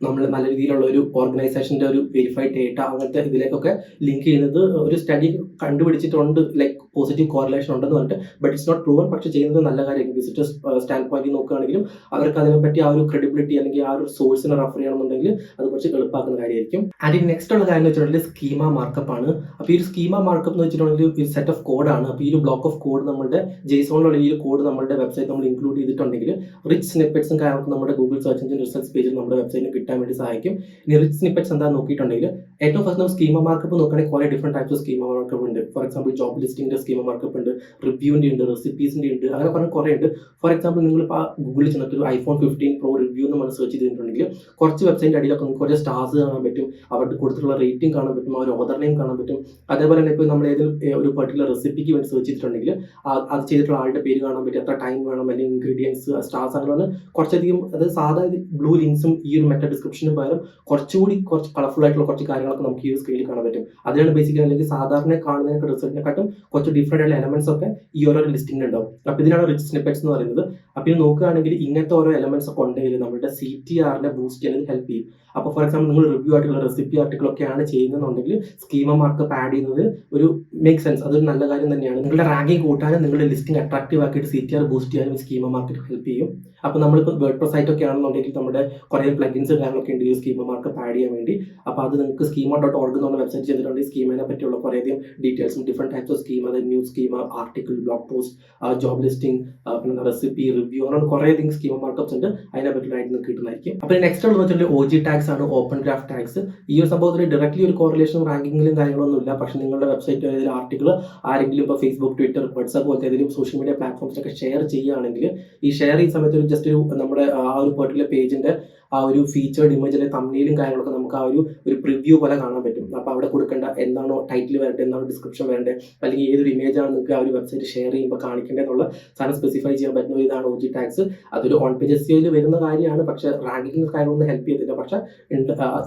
നമ്മൾ നല്ല രീതിയിലുള്ള ഒരു ഓർഗനൈസേഷന്റെ ഒരു വെരിഫൈഡ് ഡേറ്റ അങ്ങനത്തെ ഇതിലേക്കൊക്കെ ലിങ്ക് ചെയ്യുന്നത് ഒരു സ്റ്റഡി കണ്ടുപിടിച്ചിട്ടുണ്ട്, ലൈക്ക് പോസിറ്റീവ് കോറിലേഷൻ ഉണ്ടെന്ന് പറഞ്ഞിട്ട്. But it's not proven. പക്ഷേ ചെയ്യുന്നത് നല്ല കാര്യമായിരിക്കും. വിസിറ്റേഴ്സ് സ്റ്റാൻഡ് പോയിന്റ് നോക്കുകയാണെങ്കിലും അവർക്ക് അതിനെപ്പറ്റി ആ ഒരു ക്രെഡിബിലിറ്റി അല്ലെങ്കിൽ ആ ഒരു സോഴ്സിനെ റെഫർ ചെയ്യണമെന്നുണ്ടെങ്കിൽ അത് കുറച്ച് എളുപ്പമാക്കുന്ന കാര്യമായിരിക്കും. ആൻഡ് നെക്സ്റ്റ് ഉള്ള കാര്യം എന്ന് വെച്ചിട്ടുണ്ടെങ്കിൽ സ്കീമ മാർക്കപ്പ് ആണ്. അപ്പോൾ ഈ ഒരു സ്കീമ മാർക്കപ്പ് എന്ന് വെച്ചിട്ടുണ്ടെങ്കിൽ ഒരു സെറ്റ് ഓഫ് കോഡാണ്. അപ്പോൾ ഈ ഒരു ബ്ലോക്ക് ഓഫ് കോഡ് നമ്മുടെ JSON-ലുള്ള ഈ ഒരു കോഡ് നമ്മുടെ വെബ്സൈറ്റ് നമ്മൾ ഇൻക്ലൂഡ് ചെയ്തിട്ടുണ്ടെങ്കിൽ റിച്ച് സ്നിപ്പെറ്റ്സും കാര്യങ്ങളൊക്കെ നമ്മുടെ ഗൂഗിൾ സെർച്ച് എഞ്ചിൻ റിസൾട്ട്സ് പേജിൽ നമ്മുടെ വെബ്സൈറ്റിൽ കിട്ടാൻ വേണ്ടി സഹായിക്കും. ഇനി റിച്ച് സ്നിപ്പെറ്റ്സ് എന്താണെന്ന് നോക്കിയിട്ടുണ്ടെങ്കിൽ ഏറ്റവും ഫസ്റ്റ് നമ്മൾ സ്കീമ മാർക്കപ്പ് നോക്കുകയാണെങ്കിൽ കുറേ different types of schema markup ഉണ്ട്. ഫോർ എക്സാമ്പിൾ ജോബ് ലിസ്റ്റിംഗിൻ്റെ സ്കീമ മാർക്കപ്പ് ഉണ്ട്, റിവ്യൂവിൻ്റെ ഉണ്ട്, റെസിപ്പീസിൻ്റെ ഉണ്ട്, അങ്ങനെ പറഞ്ഞ കുറേ ഉണ്ട്. ഫോർ എക്സാമ്പിൾ നിങ്ങളിപ്പോൾ ഗൂഗിളിൽ ചെന്നിട്ട് ഒരു iPhone 15 Pro റിവ്യൂ എന്ന് നമ്മൾ സെർച്ച് ചെയ്തിട്ടുണ്ടെങ്കിൽ കുറച്ച് വെബ്സൈറ്റിൻ്റെ അടിയിലൊക്കെ നമുക്ക് കുറേ സ്റ്റാർസ് കാണാൻ പറ്റും, അവർക്ക് കൊടുത്തിട്ടുള്ള റേറ്റിംഗ് കാണാൻ പറ്റും, ആ ഒരു ഓദർ നെയിം കാണാൻ പറ്റും. അതേപോലെ തന്നെ ഇപ്പോൾ നമ്മൾ ഏതെങ്കിലും ഒരു പെർട്ടിക്കുലർ റെസിപ്പിക്ക് വേണ്ടി സെർച്ച് ചെയ്തിട്ടുണ്ടെങ്കിൽ അത് ചെയ്തിട്ടുള്ള ആളുടെ പേര് കാണാൻ പറ്റും, എത്ര ടൈം വേണം, അല്ലെങ്കിൽ ഇൻഗ്രീഡിയൻസ്, സ്റ്റാർസ്, അങ്ങനെ കുറച്ചധികം അത് സാധാ ബ്ലൂ ലിങ്ക്സും ഈ ഒരു മെറ്റ ഡിസ്ക്രിപ്ഷനും പകരം കുറച്ച് കളർഫുൾ ആയിട്ടുള്ള കുറച്ച് കാര്യങ്ങളൊക്കെ നമുക്ക് ഈ ഒരു സ്ക്രീനിൽ കാണാൻ പറ്റും. അതിനാണ് ബേസിക്കലി അല്ലെങ്കിൽ സാധാരണ കാണുന്നതിനൊക്കെ റിസൾട്ടിനെക്കാട്ടും കുറച്ച് ഡിഫറെൻ്റ് ആയിട്ടുള്ള എലമെന്റ്സ് ഒക്കെ ഈ ഓരോ ലിസ്റ്റിംഗിൽ ഉണ്ടാവും. അപ്പോൾ ഇതിനാണ് റിച്ച് സ്നിപ്പെറ്റ്സ് എന്ന് പറയുന്നത്. അപ്പോൾ ഇത് നോക്കുകയാണെങ്കിൽ ഇങ്ങനത്തെ ഓരോ എലമെന്റ്സ് ഒക്കെ ഉണ്ടെങ്കിൽ നമ്മുടെ CTR ബൂസ്റ്റ് ചെയ്യാൻ ഹെൽപ്പ് ചെയ്യും. അപ്പോൾ ഫോർ എക്സാമ്പിൾ നിങ്ങൾ റിവ്യൂ ആയിട്ടുള്ള റെസിപ്പി ആർട്ടിക്കിളൊക്കെയാണ് ചെയ്യുന്നതെന്നുണ്ടെങ്കിൽ സ്കീമ മാർക്കപ്പ് ആഡ് ചെയ്യുന്നത് ഒരു മേക്ക് സെൻസ്, അതൊരു നല്ല കാര്യം തന്നെയാണ്. നിങ്ങളുടെ റാങ്കിങ് കൂട്ടാനും നിങ്ങളുടെ ലിസ്റ്റിംഗ് അട്രാക്റ്റീവ് ആക്കിയിട്ട് CTR ബൂസ്റ്റ് ചെയ്യാനും സ്കീമ മാർക്കറ്റ് ഹെൽപ്പ് ചെയ്യും. അപ്പോൾ നമ്മളിപ്പോൾ വേർഡ്പ്രസ് സൈറ്റ് ഒക്കെ ആണെന്നുണ്ടെങ്കിൽ നമ്മുടെ കുറേ പ്ലഗിൻസ് കാര്യങ്ങളൊക്കെ ഉണ്ട് ഈ സ്കീമ മാർക്കപ്പ് ആഡ് ചെയ്യാൻ വേണ്ടി. അപ്പോൾ അത് നിങ്ങൾക്ക് schema.org എന്നുള്ള വെബ്സൈറ്റ് ചെയ്തിട്ടുണ്ടെങ്കിൽ സ്കീമിനെ പറ്റിയുള്ള കുറേയധികം ഡീറ്റെയിൽസും ഡിഫറെൻറ്റ് ടൈപ്സ് ഓഫ് സ്കീം, അതായത് news schema, article, blog post, job listing, പിന്നെ റെസിപ്പി, റിവ്യൂ, അങ്ങനെ കുറേയധികം സ്കീമ മാർക്കപ്സ് ഉണ്ട്. അതിനെ പറ്റിയിട്ട് നിങ്ങൾക്ക് കിട്ടുന്നതായിരിക്കും. അപ്പോൾ നെക്സ്റ്റ് ഉള്ളത് വെച്ചാൽ OG ടാഗ്സ് ആണ്, ഓപ്പൺ ഗ്രാഫ് ടാഗ്സ്. ഈ ഒരു സംഭവത്തിൽ ഡയറക്റ്റ്ലി ഒരു കോറിലേഷനും റാങ്കിങ്ങിലും കാര്യങ്ങളൊന്നും ഇല്ല. പക്ഷേ നിങ്ങളുടെ വെബ്സൈറ്റ് ഏതെങ്കിലും ആർട്ടിക്കിൾ ആരെങ്കിലും ഇപ്പോൾ ഫേസ്ബുക്ക്, ട്വിറ്റർ, വാട്സാപ്പ് പോലത്തെ ഏതെങ്കിലും സോഷ്യൽ മീഡിയ പ്ലാറ്റ്ഫോംസിലൊക്കെ ഷെയർ ചെയ്യുകയാണെങ്കിൽ ഈ ഷെയർ ചെയ്യുന്ന സമയത്ത് ഒരു ജസ്റ്റ് ഒരു നമ്മുടെ ആ ഒരു പെർട്ടിക്കുലർ പേജിന്റെ ആ ഒരു ഫീച്ചേർഡ് ഇമേജിലെ തമ്മിലും കാര്യങ്ങളൊക്കെ നമുക്ക് ആ ഒരു പ്രിവ്യൂ പോലെ കാണാൻ പറ്റും. അപ്പോൾ അവിടെ കൊടുക്കേണ്ട എന്താണോ ടൈറ്റിൽ വരേണ്ടത്, എന്താണോ ഡിസ്ക്രിപ്ഷൻ വരേണ്ടത്, അല്ലെങ്കിൽ ഏതൊരു ഇമേജാണ് നിങ്ങൾക്ക് ആ ഒരു വെബ്സൈറ്റ് ഷെയർ ചെയ്യുമ്പോൾ കാണിക്കേണ്ടതെന്നുള്ള സാധനം സ്പെസിഫൈ ചെയ്യാൻ പറ്റുന്ന ഇതാണ് OG ടാഗ്സ്. അതൊരു ഓൺ പേജ് SEOയിൽ വരുന്ന കാര്യമാണ്, പക്ഷേ റാങ്കിങ് കാര്യങ്ങളൊന്നും ഹെൽപ്പ് ചെയ്തില്ല, പക്ഷേ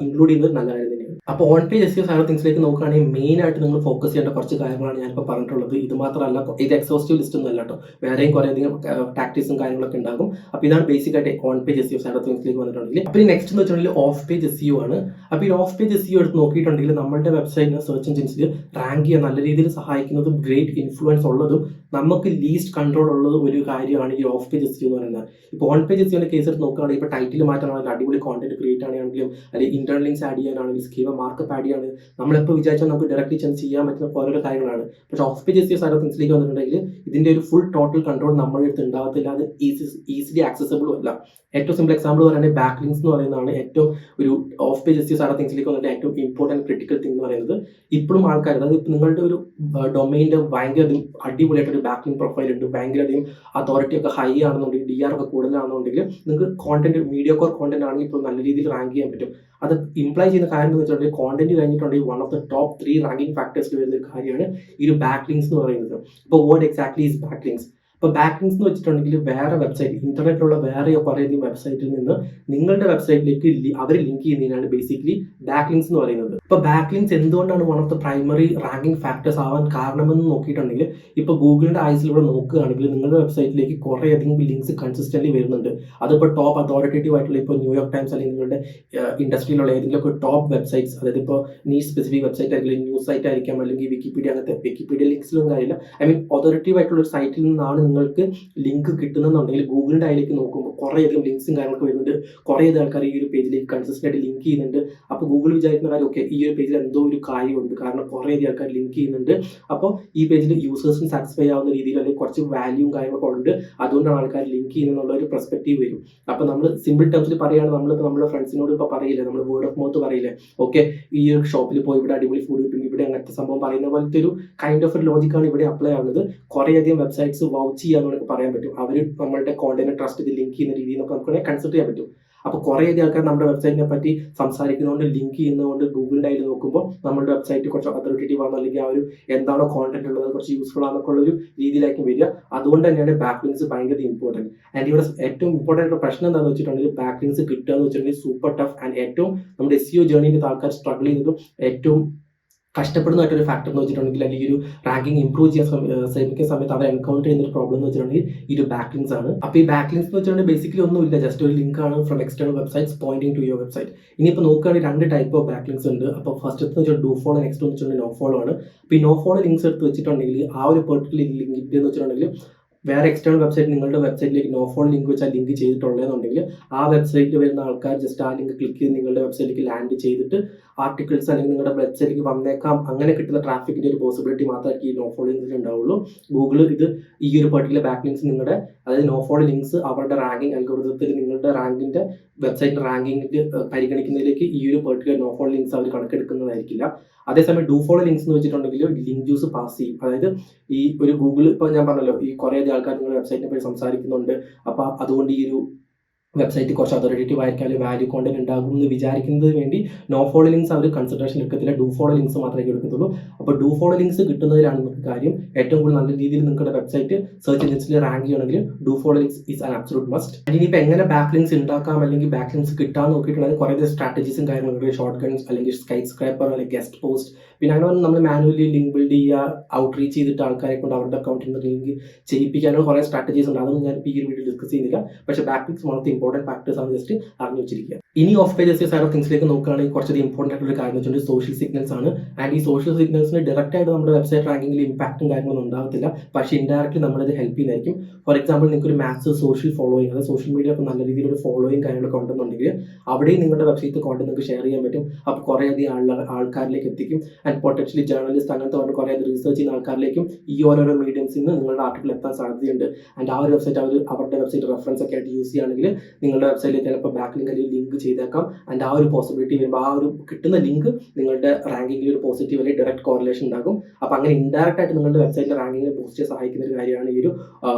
ഇൻക്ലൂഡ് ചെയ്യുന്നത് നല്ല കാര്യം തന്നെയാണ്. അപ്പോൾ on page SEO side of തിങ്സിലേക്ക് നോക്കുകയാണെങ്കിൽ മെയിൻ ആയിട്ട് നിങ്ങൾ ഫോക്കസ് ചെയ്യേണ്ട കുറച്ച് കാര്യങ്ങളാണ് ഞാനിപ്പോൾ പറഞ്ഞിട്ടുള്ളത്. ഇത് മാത്രമല്ല, ഇത് എക്സോസ്റ്റീവ് ലിസ്റ്റ് ഒന്നും അല്ല കേട്ടോ, വേറെയും കുറേയധികം ടാക്ടിക്സും കാര്യങ്ങളൊക്കെ ഉണ്ടാകും. അപ്പോൾ ഇതാണ് ബേസിക് ആയിട്ട് on page SEO side of തിങ്സിലേക്ക് വന്നിട്ടുണ്ടെങ്കിൽ. അപ്പോൾ ഈ നെക്സ്റ്റ് എന്ന് വെച്ചിട്ടുണ്ടെങ്കിൽ ഓഫ് പേജ് SEO ആണ്. അപ്പോൾ ഈ ഓഫ് പേജ് SEO എടുത്ത് നോക്കിയിട്ടുണ്ടെങ്കിൽ നമ്മുടെ വെബ്സൈറ്റിനെ സെർച്ച് എഞ്ചിൻസിൽ റാങ്ക് ചെയ്യാൻ നല്ല രീതിയിൽ സഹായിക്കുന്നതും ഗ്രേറ്റ് ഇൻഫ്ലുവൻസ് ഉള്ളതും നമുക്ക് ലീസ്റ്റ് കൺട്രോൾ ഉള്ളത് ഒരു കാര്യമാണ് ഈ ഓഫ് പേജ് SEO എന്ന് പറയുന്നത്. ഇപ്പോൾ ഓൺ പേജ് SEOന്റെ കേസ് എടുത്ത് നോക്കുകയാണെങ്കിൽ ഇപ്പോൾ ടൈറ്റിൽ മാറ്റാനാണെങ്കിൽ അടിപൊളി കോൺടെന്റ് ക്രിയേറ്റ് ആണെങ്കിലും അല്ലെങ്കിൽ ഇന്റേണൽ ലിങ്ക്സ് ആഡ് ചെയ്യാനാണെങ്കിൽ സ്കീമ മാർക്കപ്പ് ആഡ് ചെയ്യാൻ നമ്മളെപ്പോൾ വിചാരിച്ചാൽ നമുക്ക് ഡയറക്റ്റ്ലി ചെന്ന് ചെയ്യാൻ പറ്റുന്ന ഓരോ കാര്യങ്ങളാണ്. പക്ഷേ off page SEO side of തിങ്സിലേക്ക് വന്നിട്ടുണ്ടെങ്കിൽ ഇതിന്റെ ഒരു ഫുൾ ടോട്ടൽ കൺട്രോൾ നമ്മുടെ അടുത്ത് ഉണ്ടാകത്തില്ല, അത് ഈസിലി ആക്സസബിളും അല്ല. ഏറ്റവും സിമ്പിൾ എക്സാമ്പിൾ പറയുകയാണെങ്കിൽ ബാക്ക് ലിങ്ക്സ് എന്ന് പറയുന്നതാണ് ഏറ്റവും ഒരു off page SEO side of തിങ്സിലേക്ക് വന്നിട്ട് ഏറ്റവും ഇമ്പോർട്ടൻറ്റ് ക്രിട്ടിക്കൽ തിങ് എന്ന് പറയുന്നത്. ഇപ്പോഴും ആൾക്കാർ, അതായത് ഇപ്പം നിങ്ങളുടെ ഒരു ഡൊമൈൻ്റെ ഭയങ്കര അടിപൊളിയായിട്ടൊരു ബാക്ക് ലിങ്ക് പ്രൊഫൈൽ ഉണ്ട്, ഭയങ്കര അധികം അതോറിറ്റി ഒക്കെ ഹൈ ആണെന്നുണ്ടെങ്കിൽ, DR ഒക്കെ കൂടുതലാണെന്നുണ്ടെങ്കിൽ നിങ്ങൾക്ക് കോൺടെന്റ് മീഡിയ കോർ കോൺടെന്റ് ആണെങ്കിൽ ഇപ്പോൾ നല്ല രീതിയിൽ റാങ്ക് ചെയ്യാൻ പറ്റും. അത് ഇംപ്ലൈ ചെയ്യുന്ന കാര്യം എന്ന് വെച്ചിട്ടുണ്ടെങ്കിൽ കോൺടെന്റ് കഴിഞ്ഞിട്ടുണ്ടെങ്കിൽ one of the top 3 ranking ഫാക്ടേഴ്സിൽ വരുന്ന ഒരു കാര്യമാണ് ഈ ഒരു ബാക്ക് ലിങ്ക്സ് എന്ന് പറയുന്നത്. ഇപ്പോൾ what exactly is back links? ഇപ്പോൾ ബാക്ക് ലിങ്ക്സ് എന്ന് വെച്ചിട്ടുണ്ടെങ്കിൽ വേറെ വെബ്സൈറ്റ്, ഇന്റർനെറ്റിലുള്ള വേറെ കുറേയധികം വെബ്സൈറ്റിൽ നിന്ന് നിങ്ങളുടെ വെബ്സൈറ്റിലേക്ക് അവർ ലിങ്ക് ചെയ്യുന്നതിനാണ് ബേസിക്കലി ബാക്ക് ലിങ്ക്സ് എന്ന് പറയുന്നത്. ഇപ്പോൾ ബാക്ക് ലിങ്ക്സ് എന്തുകൊണ്ടാണ് one of the primary ranking factors ആവാൻ കാരണമെന്ന് നോക്കിയിട്ടുണ്ടെങ്കിൽ, ഇപ്പോൾ ഗൂഗിളിന്റെ ഐസിലൂടെ നോക്കുകയാണെങ്കിൽ നിങ്ങളുടെ വെബ്സൈറ്റിലേക്ക് കുറേയധികം ലിങ്ക്സ് കൺസിസ്റ്റന്റ്ലി വരുന്നുണ്ട്. അതിപ്പോൾ ടോപ്പ് അതോറിറ്റേറ്റീവ് ആയിട്ടുള്ള ഇപ്പോൾ ന്യൂയോർക്ക് ടൈംസ് അല്ലെങ്കിൽ നിങ്ങളുടെ ഇൻഡസ്ട്രിയിലുള്ള ഏതെങ്കിലും ഒക്കെ ടോപ്പ് വെബ്സൈറ്റ്സ്, അതായത് ഇപ്പോൾ നീഷ് സ്പെസിഫിക് വെബ്സൈറ്റ് ആയിരിക്കും, ന്യൂസ് സൈറ്റ് ആയിരിക്കാം, അല്ലെങ്കിൽ വിക്കിപീഡിയ, അങ്ങനത്തെ വിക്കിപീഡിയ ലിങ്ക്സിലൊന്നും കാര്യമില്ല. അതോറിറ്റീവ് ആയിട്ടുള്ള ഒരു സൈറ്റിൽ നിന്നാണ് നിങ്ങൾക്ക് ലിങ്ക് കിട്ടുന്നുണ്ടെങ്കിൽ ഗൂഗിളിന്റെ അതിലേക്ക് നോക്കുമ്പോൾ കുറേയധികം ലിങ്ക്സും കാര്യങ്ങളൊക്കെ വരുന്നുണ്ട്. കുറേയധികം ആൾക്കാർ ഈ ഒരു പേജിലേക്ക് കൺസിസ്റ്റന്റ് ആയിട്ട് ലിങ്ക് ചെയ്യുന്നുണ്ട്. അപ്പോൾ ഗൂഗിൾ വിചാരിക്കുന്ന കാര്യം ഓക്കെ, ഈ ഒരു പേജിൽ എന്തോ ഒരു കാര്യമുണ്ട്, കാരണം കുറേയധികം ആൾക്കാർ ലിങ്ക് ചെയ്യുന്നുണ്ട്. അപ്പോൾ ഈ പേജിൽ യൂസേഴ്സിന് സാറ്റിസ്ഫൈ ആവുന്ന രീതിയിൽ അല്ലെങ്കിൽ കുറച്ച് വാല്യൂവും കാര്യങ്ങളൊക്കെ ഉണ്ട്, അതുകൊണ്ടാണ് ആൾക്കാർ ലിങ്ക് ചെയ്യുന്നുള്ള ഒരു പെർസ്പെക്റ്റീവ് വരും. അപ്പോൾ നമ്മൾ സിമ്പിൾ ടേംസിൽ പറയുകയാണ്, നമ്മളിപ്പോൾ നമ്മുടെ ഫ്രണ്ട്സിനോട് ഇപ്പോൾ പറയില്ലേ, നമ്മൾ വേർഡ് ഓഫ് മൗത്ത് പറയില്ലേ, ഓക്കെ ഈ ഒരു ഷോപ്പിൽ പോയി ഇവിടെ അടിപൊളി ഫുഡ് കിട്ടും, ഇവിടെ അങ്ങനത്തെ സംഭവം പറയുന്ന പോലത്തെ ഒരു കൈൻഡ് ഓഫ് ഒരു ലോജിക്കാണ് ഇവിടെ അപ്ലൈ ആവുന്നത്. കുറേയധികം വെബ്സൈറ്റ്സ് വൗച്ച് ചെയ്യാന്ന് പറയാൻ പറ്റും, അവർ നമ്മളുടെ കോണ്ടന്റ് ട്രസ്റ്റ് ചെയ്ത് ലിങ്ക് ചെയ്യുന്ന രീതിയിൽ നമുക്ക് കൺസിഡർ ചെയ്യാൻ പറ്റും. അപ്പോൾ കുറേയധികം ആൾക്കാർ നമ്മുടെ വെബ്സൈറ്റിനെ പറ്റി സംസാരിക്കുന്നതുകൊണ്ട്, ലിങ്ക് ചെയ്യുന്നതുകൊണ്ട് ഗൂഗിളിൻ്റെ അതിൽ നോക്കുമ്പോൾ നമ്മുടെ വെബ്സൈറ്റ് കുറച്ച് അതോറിറ്റേറ്റീവ് ആണോ, അല്ലെങ്കിൽ ആ ഒരു എന്താണോ കോണ്ടന്റ് ഉള്ളത് കുറച്ച് യൂസ്ഫുൾ ആണെന്നൊക്കെ ഉള്ള ഒരു രീതിയിലായിരിക്കും വരിക. അതുകൊണ്ട് തന്നെയാണ് ബാക്ക് ലിങ്ക്സ് ഭയങ്കര ഇമ്പോർട്ടൻറ്റ്. ആൻഡ് ഇവിടെ ഏറ്റവും ഇമ്പോർട്ടൻ്റ് ആയിട്ടുള്ള പ്രശ്നം എന്താണെന്ന് വെച്ചിട്ടുണ്ടെങ്കിൽ ബാക്ക് ലിങ്ക്സ് കിട്ടുക എന്ന് വെച്ചിട്ടുണ്ടെങ്കിൽ സൂപ്പർ ടഫ്. ആൻഡ് ഏറ്റവും നമ്മുടെ SEO ജേർണിയിൽ ആൾക്കാർ സ്ട്രഗിൾ ചെയ്യുന്നതും ഏറ്റവും കഷ്ടപ്പെടുന്നതായിട്ടൊരു ഫാക്ടർ എന്ന് വെച്ചിട്ടുണ്ടെങ്കിൽ, അല്ലെങ്കിൽ ഈ ഒരു റാങ്കിങ് ഇംപ്രൂവ് ചെയ്യാൻ ശ്രമിക്കുന്ന സമയത്ത് അവർ എൻകൗണ്ടർ ചെയ്യുന്ന ഒരു പ്രോബ്ലം എന്ന് വെച്ചിട്ടുണ്ടെങ്കിൽ ഈ ഒരു ബാക്ക് ലിങ്ക്സ് ആണ്. അപ്പോൾ ഈ ബാക്ക് ലിങ്ക്സ് എന്ന് വെച്ചിട്ടുണ്ടെങ്കിൽ ബേസിക്കലി ഒന്നുമില്ല, ജസ്റ്റ് ഒരു ലിങ്ക് ആണ് from external websites pointing to your website. ഇനിയിപ്പോൾ നോക്കുകയാണെങ്കിൽ 2 ടൈപ്പ് ഓഫ് ബാക്ക് ലിങ്ക്സ് ഉണ്ട്. അപ്പോൾ ഫസ്റ്റ് എന്ന് വെച്ചാൽ ഡു ഫോളോ, നെക്സ്റ്റ് എന്ന് വെച്ചിട്ടുണ്ടെങ്കിൽ നോ ഫോളോ ആണ്. അപ്പോൾ ഈ നോ ഫോളോ ലിങ്ക്സ് എടുത്ത് വെച്ചിട്ടുണ്ടെങ്കിൽ ആ ഒരു പെർട്ടിക്കുലർ ലിങ്ക് എന്ന് വെച്ചിട്ടുണ്ടെങ്കിൽ വേറെ എക്സ്റ്റേണൽ വെബ്സൈറ്റ് നിങ്ങളുടെ വെബ്സൈറ്റിലേക്ക് നോ ഫോളോ ലിങ്ക് വെച്ചാൽ ലിങ്ക് ചെയ്തിട്ടുള്ളതെന്നുണ്ടെങ്കിൽ ആ വെബ്സൈറ്റിൽ വരുന്ന ആൾക്കാർ ജസ്റ്റ് ആ ലിങ്ക് ക്ലിക്ക് ചെയ്ത് നിങ്ങളുടെ വെബ്സൈറ്റിലേക്ക് ലാൻഡ് ചെയ്തിട്ട് ആർട്ടിക്കിൾസ് അല്ലെങ്കിൽ നിങ്ങളുടെ വെബ്സൈറ്റിലേക്ക് വന്നേക്കാം, അങ്ങനെ കിട്ടുന്ന ട്രാഫിക്കിന്റെ ഒരു പോസിബിലിറ്റി മാത്രമായിരിക്കും ഈ നോ ഫോളോ ലിങ്ക്സിൽ ഉണ്ടാവുള്ളൂ. ഗൂഗിൾ ഇത് ഈ ഒരു പെർട്ടിക്കുലർ ബാക്ക് ലിങ്ക്സ് നിങ്ങളുടെ, അതായത് നോ ഫോളോ ലിങ്ക്സ് അവരുടെ റാങ്കിങ് അൽഗോരിതത്തിൽ നിങ്ങളുടെ റാങ്കിന്റെ വെബ്സൈറ്റ് റാങ്കിങ്ങിൽ പരിഗണിക്കുന്നതിലേക്ക് ഈ ഒരു പെർട്ടിക്കുലർ നോ ഫോളോ ലിങ്ക്സ് അവർ കണക്കെടുക്കുന്നതായിരിക്കില്ല. അതേസമയം ഡു ഫോളോ ലിങ്ക്സ് എന്ന് വെച്ചിട്ടുണ്ടെങ്കിൽ ലിങ്ക് ജ്യൂസ് പാസ് ചെയ്യും. അതായത് ഈ ഒരു ഗൂഗിൾ, ഇപ്പോൾ ഞാൻ പറഞ്ഞല്ലോ ഈ കുറേ ആൾക്കാർ നിങ്ങളുടെ വെബ്സൈറ്റിനെ പറ്റി സംസാരിക്കുന്നുണ്ട്, അപ്പോൾ അതുകൊണ്ട് ഈ ഒരു വെബ്സൈറ്റ് കുറച്ച് അതോറിറ്റേറ്റീവ് ആയിരിക്കും, അല്ലെങ്കിൽ വാല്യൂ കോണ്ടന്റ് ഉണ്ടാകും എന്ന് വിചാരിക്കുന്നതിന് വേണ്ടി നോ ഫോളോ ലിങ്ക്സ് അവർ കൺസിഡറേഷൻ എടുക്കത്തില്ല, ഡു ഫോളോ ലിങ്ക്സ് മാത്രമേ എടുക്കത്തുള്ളൂ. അപ്പോൾ ഡു ഫോളോ ലിങ്ക്സ് കിട്ടുന്നതിലാണ് നിങ്ങൾക്ക് കാര്യം. ഏറ്റവും കൂടുതൽ നല്ല രീതിയിൽ നിങ്ങളുടെ വെബ്സൈറ്റ് സെർച്ച് എഞ്ചിൻസിൽ റാങ്ക് ചെയ്യണമെങ്കിൽ do follow links is an absolute must. ഇനിയിപ്പോൾ എങ്ങനെ ബാക്ക് ലിങ്ക്സ് ഉണ്ടാക്കാം അല്ലെങ്കിൽ ബാക്ക് ലിങ്ക്സ് കിട്ടാൻ നോക്കിയിട്ടുണ്ടെങ്കിൽ കുറേ സ്ട്രാറ്റജീസും കാര്യങ്ങളും, ഷോർട്ട് കട്ട്സ് അല്ലെങ്കിൽ സ്കൈ സ്ക്രാപ്പർ അല്ലെങ്കിൽ ഗസ്റ്റ് പോസ്റ്റ്, പിന്നെ അങ്ങനെ നമ്മൾ മാനുവലി ലിങ്ക് ബിൽഡ് ചെയ്യുക, ഔട്ട് റീച്ച് ചെയ്തിട്ട് ആൾക്കാരെ കൊണ്ട് അവരുടെ അക്കൗണ്ടിൽ നിന്ന് ലിങ്ക് ചെയ്യിപ്പിക്കാനുള്ള കുറേ സ്ട്രാറ്റജീസ് ഉണ്ട്. അതൊന്നും ഞാൻ ഈ ഒരു വീഡിയോ ഡിസ്കസ് ചെയ്യുന്നില്ല. പക്ഷേ back links one of the important factors ആണ്, ജസ്റ്റ് അറിഞ്ഞു വെച്ചിരിക്കുക. ഇനി ഓഫ് പേജ് സൈഡ് ഓഫ് തിങ്സിലേക്ക് നോക്കുകയാണെങ്കിൽ കുറച്ചധികം ഇമ്പോർട്ടൻ്റ് ആയിട്ടുള്ള കാര്യം എന്ന് വെച്ചാൽ സോഷ്യൽ സിഗ്നൽസ് ആണ്. ആൻഡ് ഈ സോഷ്യൽ സിഗ്നൽസിന് ഡയറക്റ്റ് ആയിട്ട് നമ്മുടെ വെബ്സൈറ്റ് റാങ്കിങ്ങിൽ ഇമ്പാക്റ്റും കാര്യങ്ങളൊന്നും ഉണ്ടാകത്തില്ല, പക്ഷേ ഇൻഡയറക്റ്റ്ലി നമ്മളത് ഹെൽപ്പ് ചെയ്യുന്നതായിരിക്കും. ഫോർ എക്സാമ്പിൾ, നിങ്ങൾക്ക് ഒരു മാക്സ് സോഷ്യൽ ഫോളോയിങ്, അതായത് സോഷ്യൽ മീഡിയ ഒക്കെ നല്ല രീതിയിലൊരു ഫോളോയിങ് കാര്യങ്ങളൊക്കെ ഉണ്ടെന്നുണ്ടെങ്കിൽ അവിടെയും നിങ്ങളുടെ വെബ്സൈറ്റ് കോണ്ടന്റ് നിങ്ങൾക്ക് ഷെയർ ചെയ്യാൻ പറ്റും. അപ്പോൾ കുറേയധികം ആൾക്കാരിലേക്ക് എത്തിക്കും. ആൻഡ് പൊട്ടൻഷ്യലി ജേർണലിസ്റ്റ് അങ്ങനത്തെ പറഞ്ഞ കുറേ റിസർച്ച് ചെയ്യുന്ന ആൾക്കാരിലേക്കും ഈ ഓരോരോ മീഡിയംസിൽ നിന്ന് നിങ്ങളുടെ ആർട്ടിക്കിൾ എത്താൻ സാധ്യതയുണ്ട്. ആൻഡ് ആ ഒരു വെബ്സൈറ്റ് അവരുടെ വെബ്സൈറ്റ് റെഫറൻസ് ഒക്കെ ആയിട്ട് യൂസ് ചെയ്യുകയാണെങ്കിൽ നിങ്ങളുടെ വെബ്സൈറ്റിൽ ചിലപ്പോൾ ബാക്ക് ലിങ്ക് അല്ലെങ്കിൽ ലിങ്ക് ചെയ്തേക്കാം. ആൻഡ് ആ ഒരു പോസിബിലിറ്റി വരുമ്പോൾ ആ ഒരു കിട്ടുന്ന ലിങ്ക് നിങ്ങളുടെ റാങ്കിങ്ങിൽ ഒരു പോസിറ്റീവ് അല്ലെങ്കിൽ ഡയറക്റ്റ് കോറിലേഷൻ ഉണ്ടാകും. അപ്പോൾ അങ്ങനെ ഇൻഡയറക്റ്റ് ആയിട്ട് നിങ്ങളുടെ വെബ്സൈറ്റിലെ റാങ്കിങ്ങിനെ ബൂസ്റ്റ് ചെയ്യാൻ സഹായിക്കുന്ന ഒരു കാര്യമാണ് ഈ ഒരു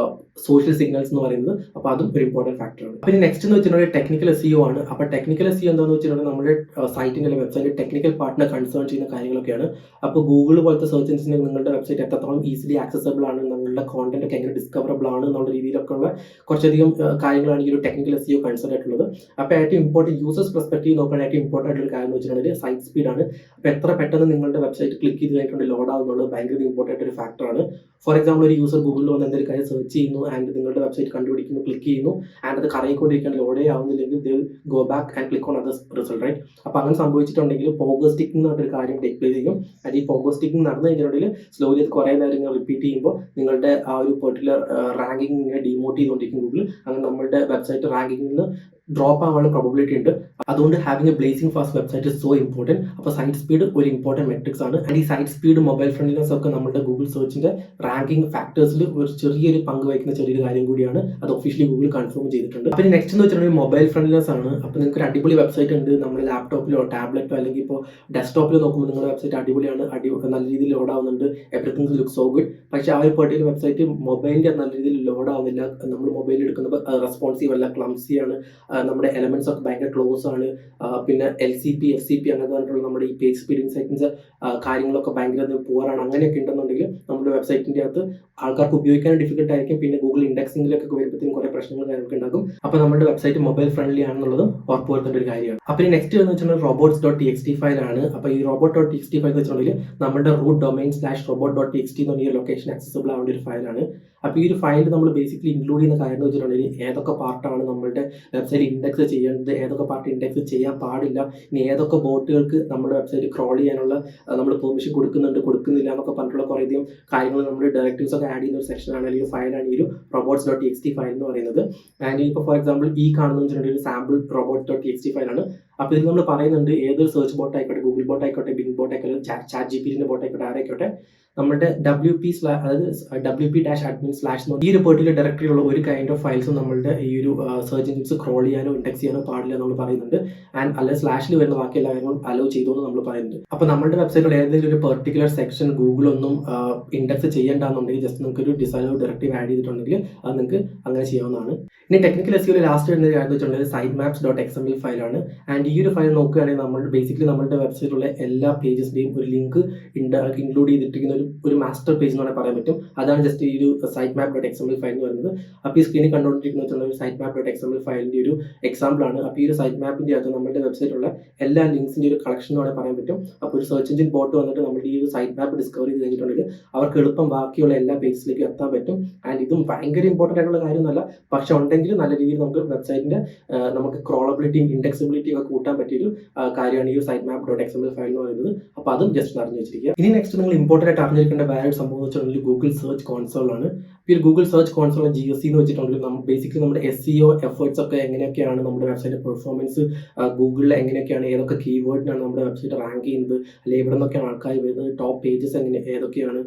സോഷ്യൽ സിഗ്നൽസ് എന്ന് പറയുന്നത്. അപ്പോൾ അതും ഒരു ഇമ്പോർട്ടൻറ്റ് ഫാക്ടറാണ്. പിന്നെ നെക്സ്റ്റ് എന്ന് വെച്ചിട്ടുണ്ടെങ്കിൽ ടെക്നിക്കൽ SEO ആണ്. അപ്പോൾ ടെക്നിക്കൽ SEO എന്താണെന്ന് വെച്ചിട്ടുണ്ടെങ്കിൽ നമ്മുടെ സൈറ്റിൻ്റെ അല്ലെങ്കിൽ വെബ്സൈറ്റ് ടെക്നിക്കൽ പാർട്ടിനെ കൺസേൺ ചെയ്യുന്ന കാര്യങ്ങളൊക്കെയാണ്. അപ്പോൾ ഗൂഗിൾ പോലത്തെ സെർച്ച് എഞ്ചിന് നിങ്ങളുടെ വെബ്സൈറ്റ് എത്രത്തോളം ഈസിലി ആക്സസബിൾ ആണ്, നിങ്ങളുടെ കോണ്ടന്റ് ഒക്കെ എങ്ങനെ ഡിസ്കവറബിൾ ആണ് എന്നുള്ള രീതിയിലൊക്കെ ഉള്ള കുറച്ചധികം കാര്യങ്ങളാണ് ഈ ഒരു ടെക്നിക്കൽ SEO കൺസേൺ ആയിട്ടുള്ളത്. അപ്പോൾ ഏറ്റവും ഇമ്പോർട്ടൻറ്റ് യൂസേഴ്സ് പെർസ്പെക്റ്റീവ് നോക്കുകയാണെങ്കിൽ ഏറ്റവും ഇമ്പോർട്ടൻ്റ് ആയിട്ടുള്ള കാര്യം എന്ന് വെച്ചിട്ടുണ്ടെങ്കിൽ സൈറ്റ് സ്പീഡാണ്. അപ്പോൾ എത്ര പെട്ടെന്ന് നിങ്ങളുടെ വെബ്സൈറ്റ് ക്ലിക്ക് ചെയ്ത് കഴിഞ്ഞിട്ടുണ്ടെങ്കിൽ ലോഡ് ആകുന്നുള്ളത് ഭയങ്കര ഇമ്പോർട്ടൻ്റ് ഒരു ഫാക്ടറാണ്. ഫോർ എക്സാമ്പിൾ, ഒരു യൂസർ ഗൂഗിളിൽ വന്ന് എന്തെങ്കിലും കാര്യം സെർച്ച് ചെയ്യുന്നു ആൻഡ് നിങ്ങളുടെ വെബ്സൈറ്റ് കണ്ടുപിടിക്കുന്നു, ക്ലിക്ക് ചെയ്യുന്നു, ആൻഡ് അത് കറങ്ങിക്കൊണ്ടിരിക്കാൻ ലോഡേ ആവുന്നില്ലെങ്കിൽ they will go back and click on other result, right? അപ്പോൾ അങ്ങനെ സംഭവിച്ചിട്ടുണ്ടെങ്കിൽ പോഗോ സ്റ്റിക്കിംഗ് എന്ന് പറഞ്ഞൊരു കാര്യം ടേക്ക് പ്ലേസ് ചെയ്യും. ആൻഡ് ഈ പോഗോ സ്റ്റിക്കിംഗ് നടന്നു കഴിഞ്ഞിട്ടുണ്ടെങ്കിൽ സ്ലോലി അത് കുറേ നേരം ഇങ്ങനെ റിപ്പീറ്റ് ചെയ്യുമ്പോൾ നിങ്ങളുടെ ആ ഒരു പെർട്ടിക്കുലർ റാങ്കിങ് ഇങ്ങനെ ഡിമോട്ട് ചെയ്തുകൊണ്ടിരിക്കും ഗൂഗിൾ. അങ്ങനെ നമ്മുടെ വെബ്സൈറ്റ് റാങ്കിങ്ങിൽ നിന്ന് ഡ്രോപ്പ് ആവാനുള്ള പ്രോബിലിറ്റി ഉണ്ട്. അതുകൊണ്ട് having A blazing fast website is so important. അപ്പോൾ സൈറ്റ് സ്പീഡ് ഒരു ഇമ്പോർട്ടൻറ്റ് മെട്രിക്സ് ആണ്. ആൻഡ് ഈ സൈറ്റ് സ്പീഡ്, മൊബൈൽ ഫ്രണ്ട്ലിനെസ് ഒക്കെ നമ്മുടെ ഗൂഗിൾ സെർച്ചിന്റെ റാങ്കിങ് ഫാക്ടേഴ്സിൽ ഒരു ചെറിയൊരു പങ്ക് വഹിക്കുന്ന ചെറിയൊരു കാര്യം കൂടിയാണ്. അത് ഒഫീഷ്യലി ഗൂഗിൾ കൺഫേം ചെയ്തിട്ടുണ്ട്. അപ്പോൾ നെക്സ്റ്റ് എന്ന് വെച്ചിട്ടുണ്ടെങ്കിൽ മൊബൈൽ ഫ്രണ്ട്ലിനെസ് ആണ്. അപ്പോൾ നിങ്ങൾക്ക് ഒരു അടിപൊളി വെബ്സൈറ്റ് ഉണ്ട്, നമ്മുടെ ലാപ്ടോപ്പിലോ ടാബ്ലറ്റോ അല്ലെങ്കിൽ ഇപ്പോൾ ഡെസ്ക്ടോപ്പിലോ നോക്കുമ്പോൾ നിങ്ങളുടെ വെബ്സൈറ്റ് അടിപൊളിയാണ്, നല്ല രീതിയിൽ ലോഡ് ആവുന്നുണ്ട്, എവറിത്തിങ് ലുക്ക് സോ ഗുഡ്. പക്ഷേ ആ ഒരു പെർട്ടിക്കുലർ വെബ്സൈറ്റ് മൊബൈലിൻ്റെ നല്ല രീതിയിൽ ലോഡ് ആവുന്നില്ല. നമ്മൾ മൊബൈലിൽ എടുക്കുന്നത് റെസ്പോൺസീവ് അല്ല, ക്ലംസി ആണ്, നമ്മുടെ എലമെന്റ്സ് ഒക്കെ ഭയങ്കര ക്ലോസ് ആണ്, പിന്നെ LCP FCP അങ്ങനത്തെ പറഞ്ഞിട്ടുള്ള നമ്മുടെ ഈ പേജ് സ്പീഡ് ഇൻസൈറ്റ്സ് കാര്യങ്ങളൊക്കെ ഭയങ്കര പുവറാണ്. അങ്ങനെയൊക്കെ ഉണ്ടെന്നുണ്ടെങ്കിൽ നമ്മുടെ വെബ്സൈറ്റിൻ്റെ അകത്ത് ആൾക്കാർക്ക് ഉപയോഗിക്കാൻ ഡിഫിക്കൽട്ട് ആയിരിക്കും. പിന്നെ ഗൂഗിൾ ഇൻഡെക്സിംഗിലൊക്കെ വരുമ്പോഴത്തേക്കും കുറേ പ്രശ്നങ്ങൾ കാര്യങ്ങളൊക്കെ ഉണ്ടാകും. അപ്പോൾ നമ്മുടെ വെബ്സൈറ്റ് മൊബൈൽ ഫ്രണ്ട്ലി ആണെന്നുള്ളതും ഉറപ്പുവരുത്തേണ്ട ഒരു കാര്യമാണ്. അപ്പോൾ നെക്സ്റ്റ് എന്ന് വെച്ചിട്ടുണ്ടെങ്കിൽ robots.txt ഫയലാണ്. അപ്പോൾ ഈ robot.txt ഫയൽ എന്ന് വെച്ചിട്ടുണ്ടെങ്കിൽ നമ്മുടെ റൂട്ട് domain/robot.txt എന്ന് പറഞ്ഞ ലൊക്കേഷൻ ആക്സസിബിൾ ആവേണ്ട ഒരു ഫയലാണ്. അപ്പോൾ ഈ ഒരു ഫയൽ നമ്മൾ ബേസിക്കലി ഇൻക്ലൂഡ് ചെയ്യുന്ന കാര്യം എന്ന് വെച്ചിട്ടുണ്ടെങ്കിൽ ഏതൊക്കെ പാർട്ടാണ് നമ്മളുടെ വെബ്സൈറ്റ് ഇൻഡെക്സ് ചെയ്യേണ്ടത്, ഏതൊക്കെ പാർട്ട് ഇൻഡെക്സ് ചെയ്യാൻ പാടില്ല, ഇനി ഏതൊക്കെ ബോട്ടുകൾക്ക് നമ്മുടെ വെബ്സൈറ്റ് ക്രോൾ ചെയ്യാനുള്ള നമ്മൾ പെർമിഷൻ കൊടുക്കുന്നില്ല എന്നൊക്കെ പറഞ്ഞിട്ടുള്ള കുറേയധികം കാര്യങ്ങൾ നമ്മൾ ഡയറക്റ്റീവ്സ് ഒക്കെ ആഡ് ചെയ്യുന്ന ഒരു സെക്ഷനാണ് അല്ലെങ്കിൽ ഫയലാണ് ഈ ഒരു robots.txt ഫയൽ എന്ന് പറയുന്നത്. ആൻഡ് ഇപ്പോൾ ഫോർ എക്സാമ്പിൾ ഈ കാണുന്ന വെച്ചിട്ടുണ്ടെങ്കിൽ ഒരു സാമ്പിൾ robots.txt ഫയലാണ്. അപ്പോൾ ഇതിൽ നമ്മൾ പറയുന്നുണ്ട് ഏതൊരു സെർച്ച് ബോട്ട് ആയിക്കോട്ടെ, ഗൂഗിൾ ബോട്ട് ആയിക്കോട്ടെ, ബിങ് ബോട്ട് ആയിക്കോട്ടെ, ചാറ്റ് GPT ബോട്ട് ആയിക്കോട്ടെ, ആരായിക്കോട്ടെ, നമ്മുടെ WP-admin/ ഈ ഒരു പെർട്ടിക്കുലർ ഡയറക്ടറിയിലുള്ള ഒരു കൈൻഡ് ഓഫ് ഫയൽസും നമ്മളുടെ ഈ ഒരു സെർച്ച് എഞ്ചിൻസ് ക്രോൾ ചെയ്യാനോ ഇൻഡെക്സ് ചെയ്യാനോ പാടില്ല നമ്മൾ പറയുന്നുണ്ട്. ആൻഡ് അല്ലെ സ്ലാഷിൽ വരുന്ന ബാക്കി എല്ലാ കാര്യങ്ങളും അലോ ചെയ്തോന്ന് നമ്മൾ പറയുന്നുണ്ട്. അപ്പോൾ നമ്മുടെ വെബ്സൈറ്റിൽ ഏതെങ്കിലും ഒരു പെർട്ടിക്കുലർ സെക്ഷൻ ഗൂഗിൾ ഒന്നും ഇൻഡെക്സ് ചെയ്യേണ്ടെന്നുണ്ടെങ്കിൽ ജസ്റ്റ് നിങ്ങൾക്ക് ഒരു ഡിസൈനർ ഡയറക്റ്റീവ് ആഡ് ചെയ്തിട്ടുണ്ടെങ്കിൽ അത് നിങ്ങൾക്ക് അങ്ങനെ ചെയ്യാവുന്നതാണ്. ഇനി ടെക്നിക്കൽ SEO ലാസ്റ്റ് വരുന്ന കാര്യം എന്ന് വെച്ചിട്ടുണ്ടെങ്കിൽ sitemaps.xml ഫയലാണ്. ആൻഡ് ഈ ഒരു ഫയൽ നോക്കുകയാണെങ്കിൽ നമ്മൾ ബേസിക്കലി നമ്മുടെ വെബ്സൈറ്റിലുള്ള എല്ലാ പേജസിന്റെയും ഒരു ലിങ്ക് ഇൻക്ലൂഡ് ചെയ്തിട്ടിരിക്കുന്ന ഒരു മാസ്റ്റർ പേജ് എന്ന് പറയാൻ പറ്റും. അതാണ് ജസ്റ്റ് ഈ ഒരു sitemaps.xml ഫയൽ എന്ന് പറയുന്നത്. അപ്പോൾ ഈ സ്ക്രീനിൽ കണ്ടുകൊണ്ടിരിക്കുന്ന ഒരു sitemaps.xml ഫയലിന്റെ ഒരു എക്സാമ്പിൾ ആണ്. അപ്പോൾ ഈ ഒരു sitemaps-ന്റെ അകത്ത് നമ്മുടെ വെബ്സൈറ്റിലുള്ള എല്ലാ ലിങ്ക്സിന്റെ ഒരു കളക്ഷൻ എന്ന് പറയാൻ പറ്റും. അപ്പോൾ ഒരു സെർച്ച് എഞ്ചിൻ ബോട്ട് വന്നിട്ട് നമ്മുടെ ഈ ഒരു സൈറ്റ്മാപ്പ് ഡിസ്കവർ ചെയ്ത് കഴിഞ്ഞിട്ടുണ്ടെങ്കിൽ അവർക്ക് എളുപ്പം ബാക്കിയുള്ള എല്ലാ പേജസിലേക്ക് എത്താൻ പറ്റും. ആൻഡ് ഇതും ഭയങ്കര ഇമ്പോർട്ടൻ്റ് ആയിട്ടുള്ള കാര്യമൊന്നുമല്ല, പക്ഷെ ഉണ്ടെങ്കിൽ നല്ല രീതിയിൽ നമുക്ക് വെബ്സൈറ്റിന്റെ നമുക്ക് ക്രോളബിലിറ്റിയും ഇൻഡെക്സിബിലിറ്റിയും ഒക്കെ കൂട്ടാൻ പറ്റിയൊരു കാര്യമാണ് ഈ ഒരു site map dot XML file എന്ന് പറയുന്നത്. അപ്പോൾ അതും ജസ്റ്റ് അറിഞ്ഞു വെച്ചിരിക്കുക. ഇനി നെക്സ്റ്റ് നിങ്ങൾ ഇമ്പോർട്ടൻ്റ് ആയിട്ട് അറിഞ്ഞിരിക്കേണ്ട വേറെ ഒരു സംഭവം എന്ന് വെച്ചിട്ടുണ്ടെങ്കിൽ ഗൂഗിൾ സെർച്ച് കോൺസോളാണ്. ഈ ഒരു ഗൂഗിൾ സെർച്ച് കോൺസോൾ GSC എന്ന് വെച്ചിട്ടുണ്ടെങ്കിൽ ബേസിക്കലി നമ്മുടെ SEO എഫേർട്സ് ഒക്കെ എങ്ങനെയൊക്കെയാണ് നമ്മുടെ വെബ്സൈറ്റ് പെർഫോമൻസ് ഗൂഗിളിൽ എങ്ങനെയൊക്കെയാണ്, ഏതൊക്കെ കീവേഡിനാണ് നമ്മുടെ വെബ്സൈറ്റ് റാങ്ക് ചെയ്യുന്നത്, അല്ലെങ്കിൽ എവിടെ നിന്നൊക്കെയാണ് ആൾക്കാർ വരുന്നത്, ടോപ്പ് പേജസ് ഏതൊക്കെയാണ്,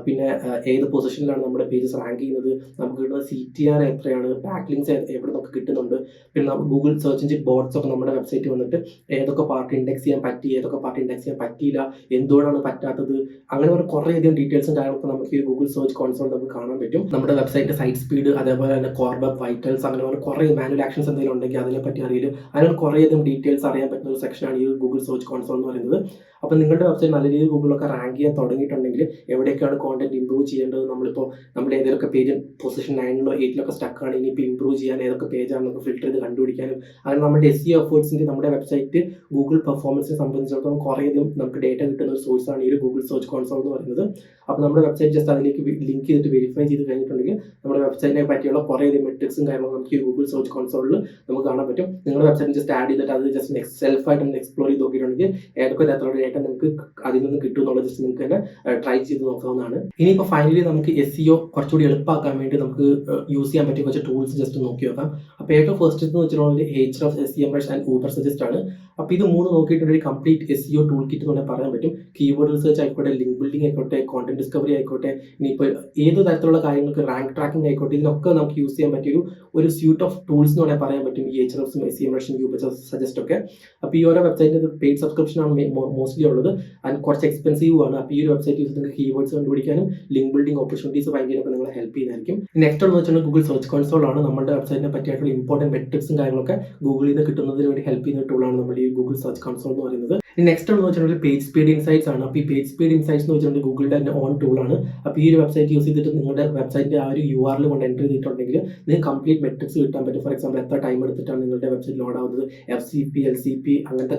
പിന്നെ ഏത് പൊസിഷനിലാണ് നമ്മുടെ പേജസ് റാങ്ക് ചെയ്യുന്നത്, നമുക്ക് കിട്ടുന്ന CTR എത്രയാണ്, ബാക്ക് ലിങ്ക്സ് എവിടെ നിന്നൊക്കെ കിട്ടുന്നുണ്ട്, പിന്നെ ഗൂഗിൾ സെർച്ച് എഞ്ചിൻ ബോർഡ്സ് ഒക്കെ നമ്മുടെ വെബ്സൈറ്റ് വന്നിട്ട് ഏതൊക്കെ പാർട്ട് ഇൻഡെക്സ് ചെയ്യാൻ പറ്റി, ഏതൊക്കെ പാർട്ട് ഇൻഡെക്സ് ചെയ്യാൻ പറ്റിയില്ല, എന്തുകൊണ്ടാണ് പറ്റാത്തത്, അങ്ങനെ ഒരു കുറേയധികം ഡീറ്റെയിൽസും കാര്യങ്ങളൊക്കെ നമുക്ക് ഈ ഗൂഗിൾ സെർച്ച് കോൺസോൾ നമുക്ക് കാണാൻ പറ്റും. നമ്മുടെ വെബ്സൈറ്റ് സൈറ്റ് സ്പീഡ്, അതേപോലെ തന്നെ കോർ വെബ് വൈറ്റൽസ്, അങ്ങനെ കുറേ മാനുവൽ ആക്ഷൻസ് എന്തെങ്കിലും ഉണ്ടെങ്കിൽ അതിനെപ്പറ്റി അറിയില്ല, അങ്ങനെ കുറേയധികം ഡീറ്റെയിൽസ് അറിയാൻ പറ്റുന്ന ഒരു സെക്ഷനാണ് ഈ ഗൂഗിൾ സെർച്ച് കോൺസോൾ എന്ന് പറയുന്നത്. അപ്പോൾ നിങ്ങളുടെ വെബ്സൈറ്റ് നല്ല രീതിയിൽ ഗൂഗിളൊക്കെ റാങ്ക് ചെയ്യാൻ തുടങ്ങിയിട്ടുണ്ടെങ്കിൽ എവിടെയൊക്കെയാണ് കോണ്ടന്റ് ഇംപ്രൂവ് ചെയ്യേണ്ടത്, നമ്മൾ ഏതൊക്കെ പേജ് പൊസിഷൻ 9 8 സ്റ്റക്ക് ആണ്, ഇനിയിപ്പോൾ ഇംപ്രൂവ് ചെയ്യാൻ ഏതൊക്കെ പേജാണെന്നൊക്കെ ഫിൽറ്റർ ചെയ്ത് കണ്ടുപിടിക്കാനും, അങ്ങനെ നമ്മുടെ SEO എഫേർട്സിൻ്റെ നമ്മുടെ വെബ്സൈറ്റ് ഗൂഗിൾ പെർഫോമൻസിനെ സംബന്ധിച്ചിടത്തോളം കുറേയധികം നമുക്ക് ഡേറ്റ കിട്ടുന്ന ഒരു സോഴ്സാണ് ഈ ഒരു ഗൂഗിൾ സെർച്ച് കോൺസോൾ എന്ന് പറയുന്നത്. അപ്പോൾ നമ്മുടെ വെബ്സൈറ്റ് ജസ്റ്റ് അതിലേക്ക് ലിങ്ക് ചെയ്തിട്ട് വെരിഫൈ ചെയ്ത് കഴിഞ്ഞിട്ടുണ്ടെങ്കിൽ നമ്മുടെ വെബ്സൈറ്റിനെ പറ്റിയുള്ള കുറേയധികം മെട്രിക്സും കാര്യങ്ങളും നമുക്ക് ഈ ഗൂഗിൾ സെർച്ച് കോൺസോളിൽ നമുക്ക് കാണാൻ പറ്റും. നിങ്ങളുടെ വെബ്സൈറ്റ് ജസ്റ്റ് ആഡ് ചെയ്തിട്ട് അത് ജസ്റ്റ് സെൽഫായിട്ട് എക്സ്പ്ലോർ ചെയ്ത് നോക്കിയിട്ടുണ്ടെങ്കിൽ ഏതൊക്കെ തരത്തിലുള്ള ഡേറ്റ നിങ്ങൾക്ക് അതിൽ നിന്ന് കിട്ടും എന്നുള്ളത് ജസ്റ്റ് നിങ്ങൾക്ക് തന്നെ ട്രൈ ചെയ്ത് നോക്കാവുന്നതാണ്. ഇനിയിപ്പോൾ ഫൈനലി നമുക്ക് SEO കുറച്ചുകൂടി എളുപ്പമാക്കാൻ വേണ്ടി നമുക്ക് യൂസ് ചെയ്യാൻ പറ്റിയ കുറച്ച് ടൂൾസ് ജസ്റ്റ് നോക്കി നോക്കാം. അപ്പോൾ ഏറ്റവും ഫസ്റ്റ് എന്ന് വെച്ചിട്ടുണ്ടെങ്കിൽ Ahrefs, SEMrush ആൻഡ് Ubersuggest ആണ്. അപ്പോൾ ഇത് മൂന്ന് നോക്കിയിട്ടുണ്ടെങ്കിൽ കംപ്ലീറ്റ് SEO ടൂൾ കിറ്റ് എന്ന് പറഞ്ഞാൽ പറയാൻ പറ്റും. കീവേഡ് റിസർച്ച് ആയിക്കോട്ടെ, ലിങ്ക് ബിൽഡിംഗ് ആയിക്കോട്ടെ, കോണ്ടന്റ് ഡിസ്കവറി ആയിക്കോട്ടെ, ഇനിയിപ്പോൾ ഏത് തരത്തിലുള്ള കാര്യങ്ങൾക്ക് റാങ്ക് ട്രാക്കിംഗ് ആയിക്കോട്ടെ, ഇതിനൊക്കെ നമുക്ക് യൂസ് ചെയ്യാൻ പറ്റിയൊരു ഒരു സ്യൂട്ട് ഓഫ് ടൂൾസ് എന്ന് വേണമെങ്കിൽ പറയാൻ പറ്റും ഈ Ahrefs, SEMrush, Ubersuggest ഒക്കെ. അപ്പോൾ ഈ ഓരോ വെബ്സൈറ്റിന് പെയ്ഡ് സബ്സ്ക്രിപ്ഷൻ ആണ് മോസ്റ്റ്ലി ഉള്ളത്, ആൻഡ് കുറച്ച് എക്സ്പെൻസീവ് ആണ്. അപ്പോൾ ഈ ഒരു വെബ്സൈറ്റ് യൂസ് നിങ്ങൾക്ക് കീവേഡ്സ് കണ്ടുപിടിക്കാനും ലിങ്ക് ബിൽഡിംഗ് ഓപ്പർച്യൂണിറ്റീസ് ഫൈൻഡ് ചെയ്യാനൊക്കെ നിങ്ങളെ ഹെൽപ്പ് ചെയ്യുന്നതായിരിക്കും. നെക്സ്റ്റ് എന്ന് വെച്ചിട്ടുണ്ടെങ്കിൽ ഗൂഗിൾ സെർച്ച് കോൺസോൾ ആണ്. നമ്മുടെ വെബ്സൈറ്റിനെ പറ്റിയായിട്ടുള്ള ഇമ്പോർട്ടൻറ്റ് മെട്രിക്സും കാര്യങ്ങളൊക്കെ ഗൂഗിളിൽ നിന്ന് കിട്ടുന്നതിന് വേണ്ടി ഹെൽപ്പ് ചെയ്യുന്ന ടൂളാണ് നമ്മുടെ ഈ ഗൂഗിൾ സെർച്ച് കോൺസോൾ എന്ന് പറയുന്നത്. നെക്സ്റ്റ് എന്ന് വെച്ചിട്ടുണ്ടെങ്കിൽ പേജ് സ്പീഡ് ഇൻസൈറ്റ്സ് ആണ്. അപ്പോൾ ഈ പേജ് സ്പീഡ് ഇൻസൈറ്റ്സ് എന്ന് വെച്ചിട്ടുണ്ടെങ്കിൽ ഗൂഗിളിൻ്റെ തന്നെ ഓൺ ടൂളാണ്. അപ്പോൾ ഈ ഒരു വെബ്സൈറ്റ് യൂസ് ചെയ്തിട്ട് നിങ്ങളുടെ വെബ്സൈറ്റിൻ്റെ ആ ഒരു URL കൊണ്ട് എൻ്റർ ചെയ്തിട്ടുണ്ടെങ്കിൽ നിങ്ങൾക്ക് കംപ്ലീറ്റ് മെട്രിക്സ് കിട്ടാൻ പറ്റും. ഫോർ എക്സാമ്പിൾ എത്ര ടൈം എടുത്തിട്ടാണ് നിങ്ങളുടെ വെബ്സൈറ്റ് ലോഡ് ആവുന്നത്, FCP, LCP അങ്ങനത്തെ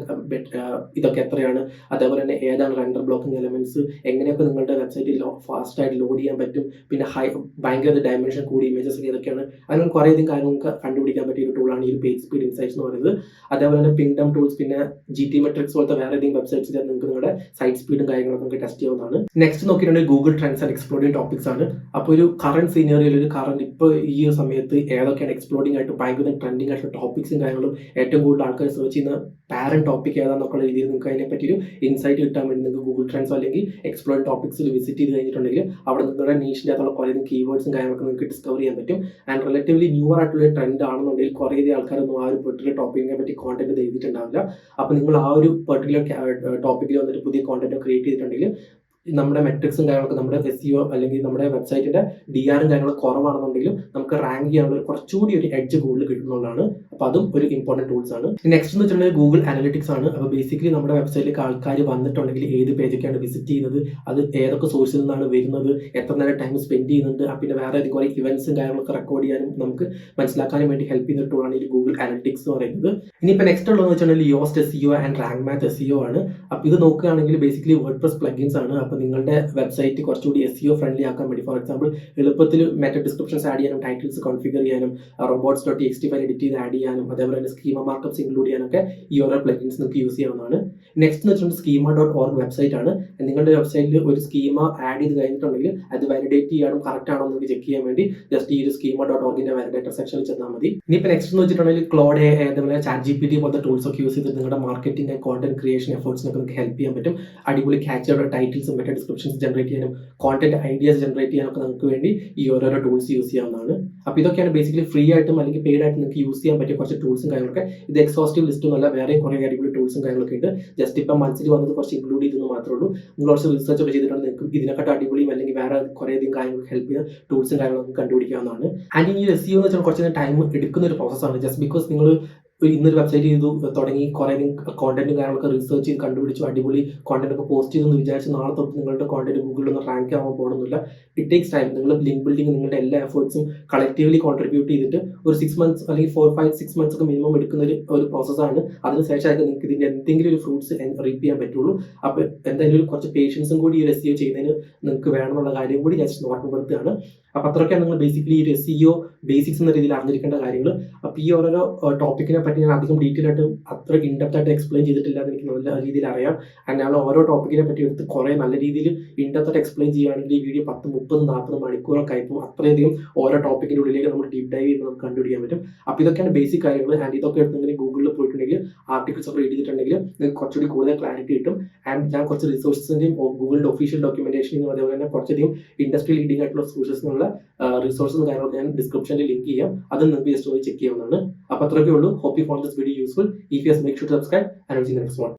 ഇതൊക്കെ എത്രയാണ്, അതേപോലെ തന്നെ ഏതാണ് റെൻഡർ ബ്ലോക്കിംഗ് എലമെന്റ്സ്, എങ്ങനെയൊക്കെ നിങ്ങളുടെ വെബ്സൈറ്റിൽ ഫാസ്റ്റായിട്ട് ലോഡ് ചെയ്യാൻ പറ്റും, പിന്നെ ഭയങ്കര ഡയമെൻഷൻ കൂടി ഇമേജസ് ഏതൊക്കെയാണ്, അങ്ങനെ കുറേയധികം കാര്യങ്ങൾക്ക് കണ്ടുപിടിക്കാൻ പറ്റിയ ഒരു ടൂളാണ് ഈ ഒരു പേജ് സ്പീഡ് ഇൻസൈറ്റ്സ് എന്ന് പറയുന്നത്. അതേപോലെ തന്നെ പിങ്ഡം ടൂൾസ്, പിന്നെ GT മെട്രിക്സ് പോലത്തെ വേറെ ഏതെങ്കിലും വെബ്സൈറ്റ്സിൽ നിങ്ങൾക്ക് നിങ്ങളുടെ സൈറ്റ് സ്പീഡും കാര്യങ്ങളൊക്കെ നമുക്ക് ടെസ്റ്റ് ചെയ്യാവുന്നതാണ്. നെക്സ്റ്റ് നോക്കിയിട്ടുണ്ടെങ്കിൽ Google trends and exploding topics ആണ്. അപ്പോൾ ഒരു കറന്റ് സീനിയറിൽ ഒരു കറന്റ് ഇപ്പോൾ ഈ ഒരു സമയത്ത് ഏതൊക്കെയാണ് എക്സ്പ്ലോഡിംഗ് ആയിട്ട് ഭയങ്കര ട്രെൻഡിങ് ആയിട്ടുള്ള ടോപ്പിക്സും കാര്യങ്ങളും ഏറ്റവും കൂടുതൽ ആൾക്കാർ സെർച്ച് ചെയ്യുന്ന പാരന്റ് ടോപ്പിക് ഏതാണെന്നൊക്കെയുള്ള രീതിയിൽ നിങ്ങൾക്ക് അതിനെ പറ്റി ഒരു ഇൻസൈറ്റ് കിട്ടാൻ വേണ്ടി നിങ്ങൾക്ക് ഗൂഗിൾ ട്രെൻഡ്സ് അല്ലെങ്കിൽ എക്സ്പ്ലോറിംഗ് ടോപ്പിക്സിൽ വിസിറ്റ് ചെയ്ത് കഴിഞ്ഞിട്ടുണ്ടെങ്കിൽ അവിടെ നിങ്ങളുടെ നീഷിൻ്റെ അകത്തുള്ള കുറേ കീവേഡ്സും കാര്യങ്ങളൊക്കെ നിങ്ങൾക്ക് ഡിസ്കവർ ചെയ്യാൻ പറ്റും. ആൻഡ് റിലേറ്റീവ്ലി ന്യൂവർ ആയിട്ടുള്ള ട്രെൻഡ് ആണെന്നുണ്ടെങ്കിൽ കുറേയധികം ആൾക്കാരൊന്നും ആ ഒരു പെർട്ടിക്കുലർ ടോപ്പിക്കിനെ പറ്റി കോണ്ടന്റ് എഴുതിയിട്ടുണ്ടാവില്ല. അപ്പോൾ നിങ്ങൾ ആ ഒരു പെർട്ടിക്കുലർ ടോപ്പിക്കിൽ വന്നിട്ട് പുതിയ കോണ്ടന്റ് ക്രിയേറ്റ് ചെയ്തിട്ടുണ്ടെങ്കിൽ നമ്മുടെ മെട്രിക്സും കാര്യങ്ങളൊക്കെ നമ്മുടെ SEO അല്ലെങ്കിൽ നമ്മുടെ വെബ്സൈറ്റിന്റെ DRും കാര്യങ്ങളൊക്കെ കുറവാണെന്നുണ്ടെങ്കിലും നമുക്ക് റാങ്ക് ചെയ്യാനുള്ള കുറച്ചുകൂടി ഒരു എഡ്ജ് കൂടുതൽ കിട്ടുന്നതാണ്. അപ്പോൾ അതും ഒരു ഇമ്പോർട്ടൻറ്റ് ടൂൾസ് ആണ്. നെക്സ്റ്റ് എന്ന് വെച്ചിട്ടുണ്ടെങ്കിൽ ഗൂഗിൾ അനലിറ്റിക്സ് ആണ്. അപ്പോൾ ബേസിക്കലി നമ്മുടെ വെബ്സൈറ്റിലേക്ക് ആൾക്കാർ വന്നിട്ടുണ്ടെങ്കിൽ ഏത് പേജൊക്കെയാണ് വിസിറ്റ് ചെയ്യുന്നത്, അത് ഏതൊക്കെ സോഴ്സിൽ നിന്നാണ് വരുന്നത്, എത്ര നേരം ടൈം സ്പെൻഡ് ചെയ്യുന്നുണ്ട്, പിന്നെ വേറെ കുറേ ഇവന്റ്സും കാര്യങ്ങളൊക്കെ റെക്കോർഡ് ചെയ്യാനും നമുക്ക് മനസ്സിലാക്കാനും വേണ്ടി ഹെൽപ്പ് ചെയ്യുന്ന ടൂളാണ് ഈ ഗൂഗിൾ അനലിറ്റിക്സ് എന്ന് പറയുന്നത്. ഇനിയിപ്പോൾ നെക്സ്റ്റ് ഉള്ളതെന്ന് വെച്ചിട്ടുണ്ടെങ്കിൽ Yoast SEO and rank math SEO ആണ്. അപ്പോൾ ഇത് നോക്കുകയാണെങ്കിൽ ബേസിക്കലി വേർഡ്പ്രസ് പ്ലഗിൻസ് ആണ്. അപ്പോൾ നിങ്ങളുടെ വെബ്സൈറ്റ് കുറച്ചുകൂടി SEO ഫ്രണ്ട്ലി ആക്കാൻ വേണ്ടി, ഫോർ എക്സാമ്പിൾ എളുപ്പത്തിൽ മെറ്റാ ഡിസ്ക്രിപ്ഷൻസ് ആഡ് ചെയ്യാനും, ടൈറ്റിൽസ് കോൺഫിഗർ ചെയ്യാനും, robots.txt ഫയൽ എഡിറ്റ് ചെയ്ത് ആഡ് ചെയ്യാനും, അതേപോലെ തന്നെ സ്കീമ മാർക്കപ്സ് ഇൻക്ലൂഡ് ചെയ്യാനൊക്കെ ഈ ഓരോ പ്ലഗിൻസ് നിങ്ങൾക്ക് യൂസ് ചെയ്യാവുന്നതാണ്. നെക്സ്റ്റ് എന്ന് വെച്ചിട്ടുണ്ടെങ്കിൽ schema.org വെബ്സൈറ്റ് ആണ്. നിങ്ങളുടെ വെബ്സൈറ്റിൽ ഒരു സ്കീമ ആഡ് ചെയ്ത് കഴിഞ്ഞിട്ടുണ്ടെങ്കിൽ അത് വാലിഡേറ്റ് ചെയ്യാനും കറക്റ്റ് ആണോ എന്ന് ചെക്ക് ചെയ്യാൻ വേണ്ടി ജസ്റ്റ് ഈ ഒരു schema.orgന്റെ വാലിഡേറ്റർ സെക്ഷനിൽ ചെന്നാൽ മതി. ഇനിയിപ്പോൾ നെക്സ്റ്റ് എന്ന് വെച്ചിട്ടുണ്ടെങ്കിൽ ക്ലോഡ് അതേപോലെ ChatGPT പോലത്തെ ടൂൾസ് ഒക്കെ യൂസ് ചെയ്തിട്ട് നിങ്ങളുടെ മാർക്കറ്റിംഗ് ആൻഡ് കോണ്ടന്റ് ക്രിയേഷൻ എഫേർട്സിനൊക്കെ നിങ്ങൾക്ക് ഹെൽപ്പ് ചെയ്യാൻ പറ്റും. അടിപൊളി ക്യാച്ചർ ടൈറ്റിൽസും മെറ്റാ ഡിസ്ക്രിപ്ഷൻസ് ജനറേറ്റ് ചെയ്യാനും കോണ്ടന്റ് ഐഡിയാസ് ജനറേറ്റ് ചെയ്യാനൊക്കെ നമുക്ക് വേണ്ടി ഈ ഓരോരോ ടൂൾസ് യൂസ് ചെയ്യാവുന്നതാണ്. അപ്പോൾ ഇതൊക്കെയാണ് ബേസിക്കലി ഫ്രീ ആയിട്ടും അല്ലെങ്കിൽ പെയ്ഡ് ആയിട്ടും നിങ്ങൾക്ക് യൂസ് ചെയ്യാൻ പറ്റിയ കുറച്ച് ടൂൾസും കാര്യങ്ങളൊക്കെ. ഇത് എക്സോസ്റ്റീവ് ലിസ്റ്റ് ഒന്നുമല്ല, വേറെ കുറേ അടിപൊളി ടൂൾസും കാര്യങ്ങളൊക്കെ ഉണ്ട്. ജസ്റ്റ് ഇപ്പം മനസ്സിൽ വന്നത് കുറച്ച് ഇൻക്ലൂഡ് ചെയ്തെന്ന് മാത്രമേ ഉള്ളൂ. നിങ്ങൾ കുറച്ച് റിസർച്ച് ഒക്കെ ചെയ്തിട്ടുണ്ട്, നിങ്ങൾക്ക് ഇതിനെക്കാട്ട് അടിപൊളിയും അല്ലെങ്കിൽ വേറെ കുറേയധികം കാര്യങ്ങൾക്ക് ഹെൽപ്പ് ചെയ്യുന്ന ടൂൾസും കാര്യങ്ങളൊക്കെ കണ്ടുപിടിക്കാവുന്നതാണ്. ആൻഡ് ഈ SEO എന്ന് വെച്ചാൽ കുറച്ച് ടൈം എടുക്കുന്ന ഒരു പ്രോസസ്സാണ്. ജസ്റ്റ് ബിക്കോസ് നിങ്ങൾ ഇന്നൊരു വെബ്സൈറ്റ് ചെയ്തു തുടങ്ങി കുറേ കോണ്ടന്റും കാര്യങ്ങളൊക്കെ റിസർച്ച് ചെയ്ത് കണ്ടുപിടിച്ചു അടിപൊളി കോണ്ടന്റ് ഒക്കെ പോസ്റ്റ് ചെയ്തെന്ന് വിചാരിച്ച് നാളെ തൊട്ട് നിങ്ങളുടെ കോണ്ടന്റ് ഗൂഗിളിൽ ഒന്ന് റാങ്ക് ആവാൻ പോകണമെന്നില്ല. It takes time. നിങ്ങൾ ലിങ്ക് ബിൽഡിംഗ് നിങ്ങളുടെ എല്ലാ എഫേർട്സും കളക്റ്റീവ്ലി കോൺട്രിബ്യൂട്ട് ചെയ്തിട്ട് ഒരു 6 months അല്ലെങ്കിൽ 4-5-6 months ഒക്കെ മിനിമം എടുക്കുന്ന ഒരു പ്രോസസ്സാണ്. അതിനുശേഷമായിട്ട് നിങ്ങൾക്ക് ഇതിൻ്റെ എന്തെങ്കിലും ഒരു ഫ്രൂട്ട്സ് റീപ്പ് ചെയ്യാൻ പറ്റുള്ളൂ. അപ്പോൾ എന്തായാലും ഒരു കുറച്ച് പേഷ്യൻസും കൂടി ഈ ഒരു SEO ചെയ്യുന്നതിന് നിങ്ങൾക്ക് വേണമെന്നുള്ള കാര്യം കൂടി ഞാൻ ഓർമ്മപ്പെടുത്തുകയാണ്. അപ്പോൾ അത്രയൊക്കെയാണ് നിങ്ങൾ ബേസിക്കലി ഈ ഒരു SEO ബേസിക്സ് എന്ന രീതിയിൽ അറിഞ്ഞിരിക്കേണ്ട കാര്യങ്ങൾ. അപ്പോൾ ഈ ഓരോരോ ടോപ്പിക്കിനെ പറ്റി ഞാൻ അധികം ഡീറ്റെയിൽ ആയിട്ട് അത്ര ഇൻഡെപ്ത് ആയിട്ട് എക്സ്പ്ലെയിൻ ചെയ്തിട്ടില്ല എന്ന് എനിക്ക് നല്ല രീതിയിൽ അറിയാം. ആൻഡ് ഞാൻ ഓരോ ടോപ്പിക്കിനെ പറ്റി എടുത്ത് കുറേ നല്ല രീതിയിൽ ഇൻഡെപ്ത് ആയിട്ട് എക്സ്പ്ലെയിൻ ചെയ്യുകയാണെങ്കിൽ ഈ വീഡിയോ 10, 30, 40 മണിക്കൂറൊക്കെ ആയപ്പോൾ അത്രയധികം ഓരോ ടോപ്പിക്കിൻ്റെ ഉള്ളിലേക്ക് നമ്മൾ ഡീപ് ഡൈവ് ചെയ്യുമ്പോൾ നമുക്ക് കണ്ടുപിടിക്കാൻ പറ്റും. അപ്പോൾ ഇതൊക്കെയാണ് ബേസിക് കാര്യങ്ങൾ. ആൻഡ് ഇതൊക്കെ എടുത്തെങ്കിൽ ഗൂഗിളിൽ പോയിട്ടുണ്ടെങ്കിൽ ആർട്ടിക്കിൾസ് ഒക്കെ റീഡ് ചെയ്തിട്ടുണ്ടെങ്കിൽ നിങ്ങൾക്ക് കുറച്ചുകൂടി കൂടുതൽ ക്ലാരിറ്റി കിട്ടും. ആൻഡ് ഞാൻ കുറച്ച് റിസോഴ്സിൻ്റെയും ഗൂഗിളിൻ്റെ ഒഫീഷ്യൽ ഡോക്യുമെന്റേഷനും അതേപോലെ തന്നെ കുറച്ചധികം ഇൻഡസ്ട്രി ലീഡിംഗ് ആയിട്ടുള്ള സോഴ്സസിനുള്ള റിസോഴ്സും കാര്യങ്ങളൊക്കെ ഞാൻ ഡിസ്ക്രിപ്ഷനിൽ ലിങ്ക് ചെയ്യാം. അത് നിങ്ങൾക്ക് ജസ്റ്റ് പോയി ചെക്ക് ചെയ്യാവുന്നതാണ്. അപ്പോൾ അത്രയൊക്കെ ഉള്ളൂ. Hope you found this video useful. If yes, make sure to subscribe and see you next one.